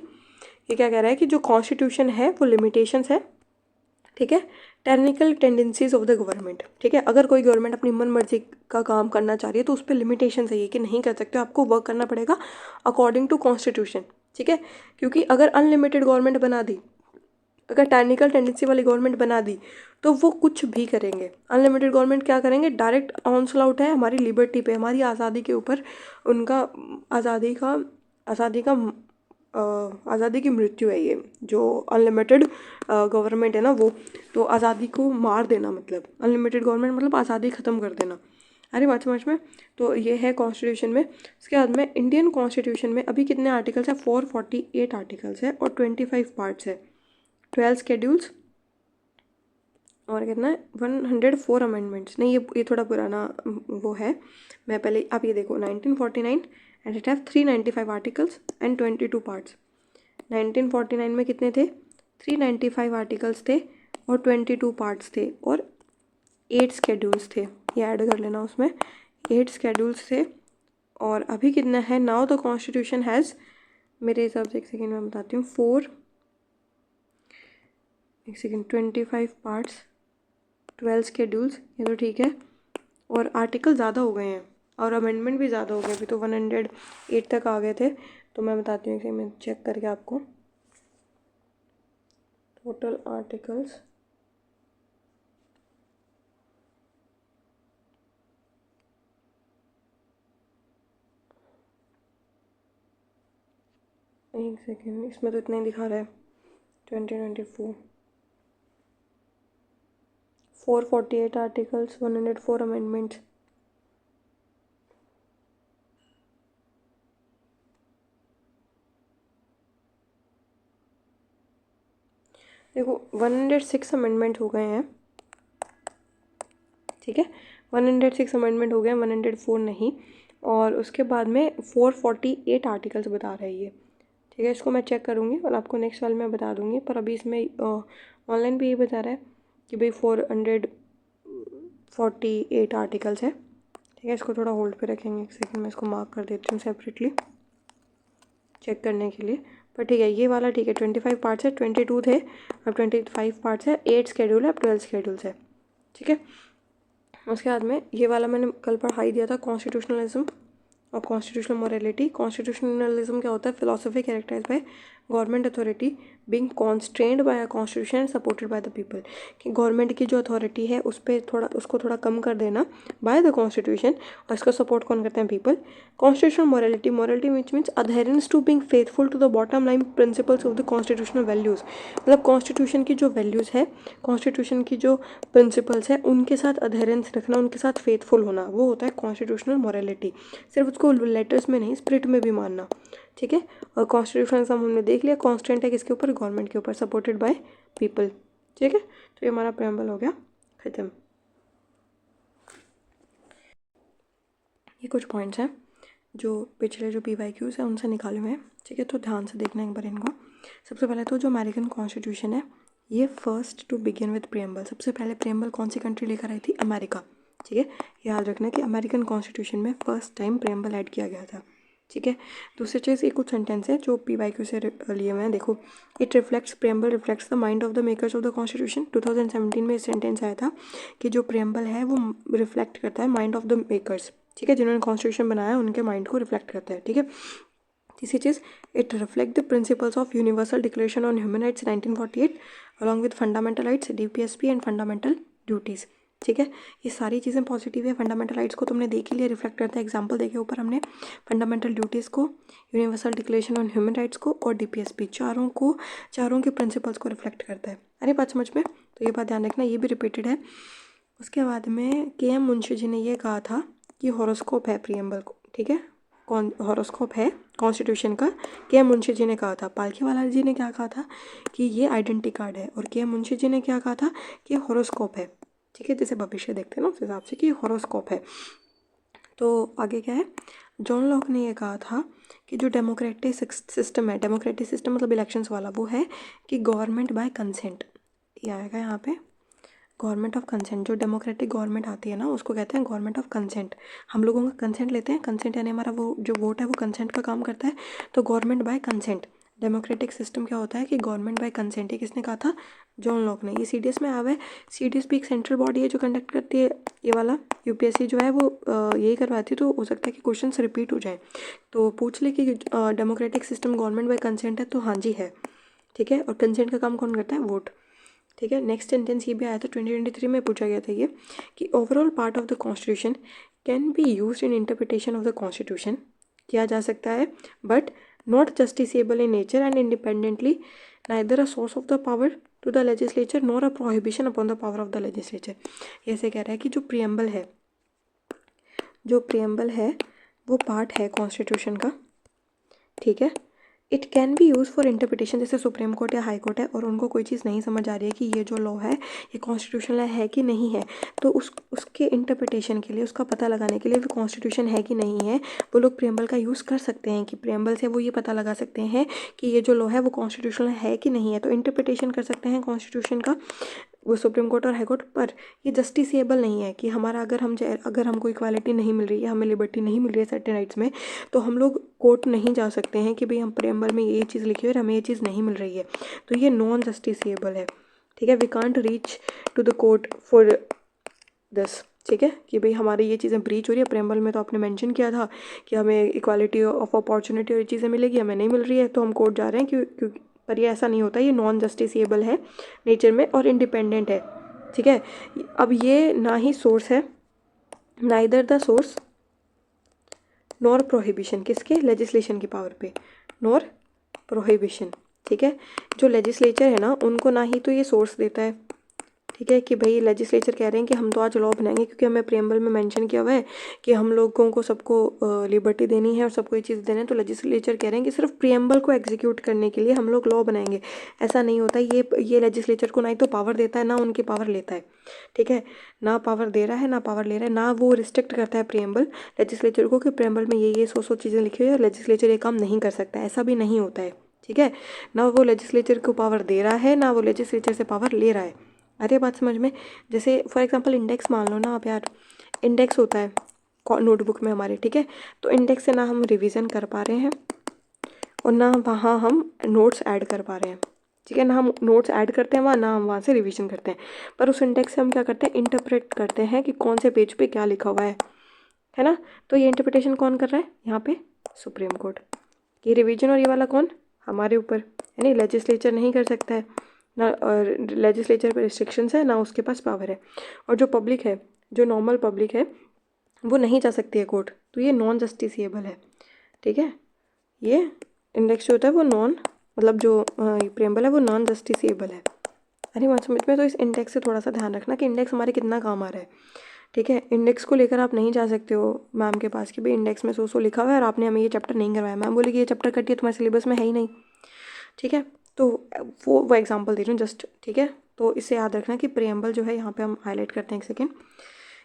ये क्या कह रहा है कि जो कॉन्स्टिट्यूशन है वो लिमिटेशंस है, ठीक है, टायरेनिकल टेंडेंसीज ऑफ द गवर्नमेंट, ठीक है। अगर कोई गवर्नमेंट अपनी मन मर्जी का काम करना चाह रही है तो उस पर लिमिटेशन है, ये कि नहीं कर सकते, आपको वर्क करना पड़ेगा अकॉर्डिंग टू कॉन्स्टिट्यूशन, ठीक है। क्योंकि अगर अनलिमिटेड गवर्नमेंट बना दी, अगर टायरेनिकल टेंडेंसी वाली गवर्नमेंट बना दी तो वो कुछ भी करेंगे। अनलिमिटेड गवर्नमेंट क्या करेंगे, डायरेक्ट ऑनस्लॉट है हमारी लिबर्टी पे, हमारी आज़ादी के ऊपर, उनका आज़ादी की मृत्यु है ये, जो अनलिमिटेड गवर्नमेंट है ना वो, तो आज़ादी को मार देना, मतलब अनलिमिटेड गवर्नमेंट मतलब आज़ादी ख़त्म कर देना। अरे बात समझ में, तो ये है कॉन्स्टिट्यूशन में। उसके बाद में इंडियन कॉन्स्टिट्यूशन में अभी कितने आर्टिकल्स हैं, 448 आर्टिकल्स है और 25 पार्ट्स है, 12 स्केड्यूल्स और कितना है 104 अमेंडमेंट्स। नहीं, ये थोड़ा पुराना वो है, मैं पहले, आप ये देखो 1949 and it have 395 articles and 22 parts. 1949 में कितने थे, 395 आर्टिकल्स थे और 22 पार्ट्स थे और 8 स्केड्यूल्स थे, ये ऐड कर लेना उसमें, 8 स्केड्यूल्स थे और अभी कितना है। नाउ द कॉन्स्टिट्यूशन हैज़, मेरे हिसाब से एक सेकेंड में बताती हूँ, 25 पार्ट्स, 12 स्केड्यूल्स, ये तो ठीक है। और आर्टिकल ज़्यादा हो गए हैं और अमेंडमेंट भी ज़्यादा हो गए, अभी तो 108 तक आ गए थे। तो मैं बताती हूँ कि मैं चेक करके आपको टोटल आर्टिकल्स, एक सेकेंड, इसमें तो इतना ही दिखा रहा है 2024, 448 आर्टिकल्स, 104 अमेंडमेंट्स। देखो 106 अमेंडमेंट हो गए हैं, ठीक है, 106 अमेंडमेंट हो गए हैं, 104 नहीं। और उसके बाद में 448 आर्टिकल्स बता रहा है ये, ठीक है। इसको मैं चेक करूँगी और आपको नेक्स्ट वाले में बता दूँगी, पर अभी इसमें ऑनलाइन भी ये बता रहा है कि भाई 448 आर्टिकल्स है, ठीक है। इसको थोड़ा होल्ड पे रखेंगे, एक सेकंड मैं इसको मार्क कर देती हूँ सेपरेटली चेक करने के लिए। पर ठीक है, ये वाला ठीक है, 25 पार्ट्स है, 22 थे अब 25 पार्ट्स है, 8 स्केड्यूल है, अब 12 स्केड्यूल्स है, ठीक है। उसके बाद में ये वाला मैंने कल पढ़ाई दिया था, कॉन्स्टिट्यूशनलिज्म और कॉन्स्टिट्यूशनल मोरालिटी। कॉन्स्टिट्यूशनलिज्म क्या होता है? Philosophy characterise by government authority being constrained by a constitution and supported by the people, कि गवर्नमेंट की जो अथॉरिटी है उस पर थोड़ा, उसको थोड़ा कम कर देना बाय द कॉन्स्टिट्यूशन, और इसको सपोर्ट कौन करते हैं? People. Constitutional morality, morality which means adherence to being faithful to the bottom line principles of the constitutional values, मतलब कॉन्स्टिट्यूशन की जो वैल्यूज़ है, कॉन्स्टिट्यूशन की जो प्रिंसिपल्स है, उनके साथ अधेरेंस रखना, उनके साथ फेथफुल होना, वो होता है कॉन्स्टिट्यूशनल मोरालिटी। सिर्फ उसको लेटर्स में नहीं, स्पिरिट में भी मानना, ठीक है। और कॉन्स्टिट्यूशनलिज्म हमने देख लिया, कॉन्स्टेंट है किसके ऊपर? गवर्नमेंट के ऊपर, सपोर्टेड बाय पीपल, ठीक है। तो ये हमारा प्रेम्बल हो गया खत्म। ये कुछ पॉइंट्स हैं जो पिछले जो PYQs है उनसे निकाले हुए हैं, ठीक है। तो ध्यान से देखना एक बार इनको। सबसे पहले तो जो अमेरिकन कॉन्स्टिट्यूशन है, ये first to begin with preamble, सबसे पहले प्रेम्बल कौन सी कंट्री लेकर आई थी? अमेरिका, ठीक है। याद रखना कि अमेरिकन कॉन्स्टिट्यूशन में फर्स्ट टाइम प्रेम्बल ऐड किया गया था, ठीक है। दूसरी चीज़, ये कुछ सेंटेंस है जो PYQ से लिए हुए हैं, देखो। It reflects, preamble reflects the mind of the makers of the constitution. 2017 में सेंटेंस आया था कि जो प्रेम्बल है वो रिफ्लेक्ट करता है माइंड ऑफ द मेकर्स, ठीक है, जिन्होंने कॉन्स्टिट्यूशन बनाया उनके माइंड को रिफ्लेक्ट करता है, ठीक है। तीसरी चीज़, it reflect the principles of universal declaration on human rights 1948 along with fundamental rights, DPSP and fundamental duties, ठीक है। ये सारी चीज़ें पॉजिटिव है। फंडामेंटल राइट्स को तुमने देख ही लिया, रिफ्लेक्ट करता है, एग्जांपल देखे ऊपर हमने, फंडामेंटल ड्यूटीज़ को, universal declaration on human rights को और DPSP, चारों के प्रिंसिपल्स को रिफ्लेक्ट करता है। अरे बात समझ में? तो ये बात ध्यान रखना, ये भी रिपीटेड है। उसके बाद में KM मुंशी जी ने ये कहा था कि हॉरोस्कोप है प्रियम्बल को, ठीक है, कौन हॉरोस्कोप है कॉन्स्टिट्यूशन का, KM मुंशी जी ने कहा था। पालखीवाला जी ने क्या कहा था? कि ये आइडेंटिटी कार्ड है। और KM मुंशी जी ने क्या कहा था? कि हॉरोस्कोप है, ठीक है, जैसे भविष्य देखते हैं ना उस हिसाब से कि हॉरोस्कोप है। तो आगे क्या है? जॉन लॉक ने ये कहा था कि जो डेमोक्रेटिक सिस्टम है, डेमोक्रेटिक सिस्टम मतलब इलेक्शंस वाला, वो है कि गवर्नमेंट बाय कंसेंट, ये आएगा यहाँ पे, गवर्नमेंट ऑफ कंसेंट। जो डेमोक्रेटिक गवर्नमेंट आती है ना, उसको कहते हैं गवर्नमेंट ऑफ कंसेंट। हम लोगों का कंसेंट लेते हैं, कंसेंट यानी हमारा वो जो वोट है वो कंसेंट का काम करता है। तो government by consent, democratic system क्या होता है कि गवर्नमेंट बाय कंसेंट। ये किसने कहा था? जॉन लॉक ने। ये CDS में आया है। CDS भी एक सेंट्रल बॉडी है जो कंडक्ट करती है ये वाला। UPSC जो है वो यही करवाती है, तो हो सकता है कि क्वेश्चन रिपीट हो जाए, तो पूछ ले कि democratic system government by consent है, तो हाँ जी है, ठीक है। और कंसेंट का काम कौन करता है? वोट, ठीक है। नेक्स्ट सेंटेंस ये भी आया था 2023 में, पूछा गया था ये कि overall part of the constitution can be used in interpretation of the constitution, किया जा सकता है, but not justiciable in nature and independently neither a source of the power to the legislature nor a prohibition upon the power of the legislature. ऐसे कह रहा है कि जो प्रियम्बल है वो पार्ट है कॉन्स्टिट्यूशन का, ठीक है। It can be use for interpretation, जैसे सुप्रीम कोर्ट या हाई कोर्ट है और उनको कोई चीज़ नहीं समझ आ रही है कि ये जो लॉ है ये कॉन्स्टिट्यूशनल है कि नहीं है, तो उसके इंटरप्रिटेशन के लिए, उसका पता लगाने के लिए वो कॉन्स्टिट्यूशन है कि नहीं है, वो लोग प्रियम्बल का यूज़ कर सकते हैं। कि प्रियम्बल से वो ये पता लगा सकते हैं कि ये जो लॉ है वो कॉन्स्टिट्यूशनल है कि नहीं है, तो इंटरप्रिटेशन कर सकते हैं कॉन्स्टिट्यूशन का। वो सुप्रीम कोर्ट और हाई कोर्ट, पर ये जस्टिसेबल नहीं है कि हमारा अगर हमको इक्वालिटी नहीं मिल रही है, हमें लिबर्टी नहीं मिल रही है सर्टेन राइट्स में, तो हम लोग कोर्ट नहीं जा सकते हैं कि भाई हम प्रेम्बल में ये चीज़ लिखी है और हमें ये चीज़ नहीं मिल रही है, तो ये नॉन जस्टिसेबल है। ठीक है, we can't reach to the court for this. ठीक है, कि भाई हमारी ये चीज़ें ब्रीच हो रही है। प्रेम्बल में तो आपने मेंशन किया था कि हमें इक्वालिटी ऑफ अपॉर्चुनिटी और ये चीज़ें मिलेगी, हमें नहीं मिल रही है, तो हम कोर्ट जा रहे हैं क्योंकि पर ये ऐसा नहीं होता, ये नॉन जस्टिसेबल है नेचर में और इंडिपेंडेंट है। ठीक है, अब ये ना ही सोर्स है, neither the source nor prohibition, किसके, लेजिस्लेशन की पावर पे, नॉर प्रोहिबिशन। ठीक है, जो लेजिस्लेचर है ना, उनको ना ही तो ये सोर्स देता है। ठीक है, कि भाई लेजिस्लेचर कह रहे हैं कि हम तो आज लॉ बनाएंगे क्योंकि हमें प्रेम्बल में मेंशन किया हुआ है कि हम लोगों को सबको लिबर्टी देनी है और सबको ये चीज़ देनी है, तो लेजिस्लेचर कह रहे हैं कि सिर्फ प्रेम्बल को एग्जीक्यूट करने के लिए हम लोग लॉ बनाएंगे। ऐसा नहीं होता, ये लेजिस्लेचर को ना ही तो पावर देता है, ना उनकी पावर लेता है। ठीक है, ना पावर दे रहा है, ना पावर ले रहा है, ना वो रिस्ट्रिक्ट करता है प्रेम्बल लेजिस्लेचर को कि प्रेम्बल में ये 100 चीज़ें लिखी हुई है और लेजिस्लेचर ये काम नहीं कर सकता, ऐसा भी नहीं होता है। ठीक है, ना वो लेजिस्लेचर को पावर दे रहा है, ना वो लेजिस्लेचर से पावर ले रहा है। अरे बात समझ में, जैसे फॉर एग्जांपल इंडेक्स मान लो ना आप यार, इंडेक्स होता है नोटबुक में हमारे। ठीक है, तो इंडेक्स से ना हम रिवीजन कर पा रहे हैं और ना वहाँ हम नोट्स ऐड कर पा रहे हैं। ठीक है, ना हम नोट्स ऐड करते हैं वहाँ, ना हम वहाँ से रिवीजन करते हैं, पर उस इंडेक्स से हम क्या करते हैं, इंटरप्रेट करते हैं कि कौन से पेज पे क्या लिखा हुआ है ना। तो ये इंटरप्रिटेशन कौन कर रहा है यहाँ पे, सुप्रीम कोर्ट। ये रिवीजन और ये वाला कौन, हमारे ऊपर, यानी लेजिस्लेचर नहीं कर सकता है ना, और लेजिस्लेचर पे रिस्ट्रिक्शंस है, ना उसके पास पावर है। और जो पब्लिक है, जो नॉर्मल पब्लिक है, वो नहीं जा सकती है कोर्ट, तो ये नॉन जस्टिसेबल है। ठीक है, ये इंडेक्स जो होता है वो मतलब जो प्रेम्बल है वो नॉन जस्टिसेबल है। अरे बात समझ में, तो इस इंडेक्स से थोड़ा सा ध्यान रखना कि इंडेक्स हमारे कितना काम आ रहा है। ठीक है, इंडेक्स को लेकर आप नहीं जा सकते हो मैम के पास कि भाई इंडेक्स में सो लिखा हुआ है और आपने हमें ये चैप्टर नहीं करवाया, मैम बोलेगी ये चैप्टर कटिए, तुम्हारे सिलेबस में है ही नहीं। ठीक है, तो वो एग्जांपल दे रही हूँ जस्ट। ठीक है, तो इसे याद रखना कि प्रेम्बल जो है यहाँ पे हम हाईलाइट करते हैं, एक सेकेंड,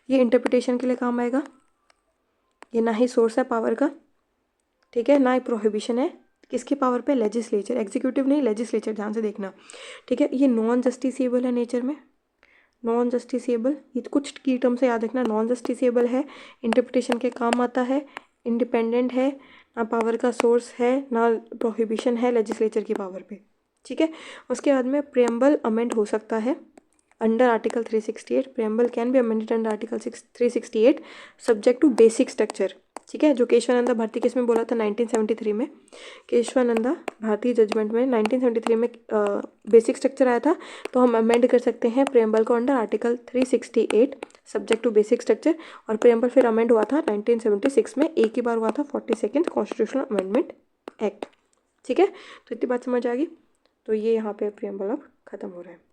ये इंटरप्रिटेशन के लिए काम आएगा, ये ना ही सोर्स है पावर का। ठीक है, ना ही प्रोहिबिशन है, किसकी पावर पे, लेजिस्लेचर, एग्जीक्यूटिव नहीं, लेजिस्लेचर, ध्यान से देखना। ठीक है, ये नॉन जस्टिसेबल है नेचर में, नॉन जस्टिसेबल, ये कुछ की टर्म से याद रखना, नॉन जस्टिसेबल है, इंटरप्रिटेशन के काम आता है, इंडिपेंडेंट है, ना पावर का सोर्स है, ना प्रोहिबिशन है लेजिस्लेचर की पावर पे। ठीक है, उसके बाद में प्रेम्बल अमेंड हो सकता है under article 368, preamble can be amended under article 368 subject to basic structure. ठीक है, जो केशवानंदा भारती केस में बोला था 1973 में, केशवानंदा भारती जजमेंट में 1973 में बेसिक स्ट्रक्चर आया था, तो हम अमेंड कर सकते हैं प्रेम्बल को under article 368 subject to basic structure. और प्रेम्बल फिर अमेंड हुआ था 1976 में, एक ही बार हुआ था, 42nd कॉन्स्टिट्यूशनल अमेंडमेंट एक्ट। ठीक है, तो इतनी बात समझ आ गई। तो ये यहाँ पे प्रेम्बल अब खत्म हो रहा है।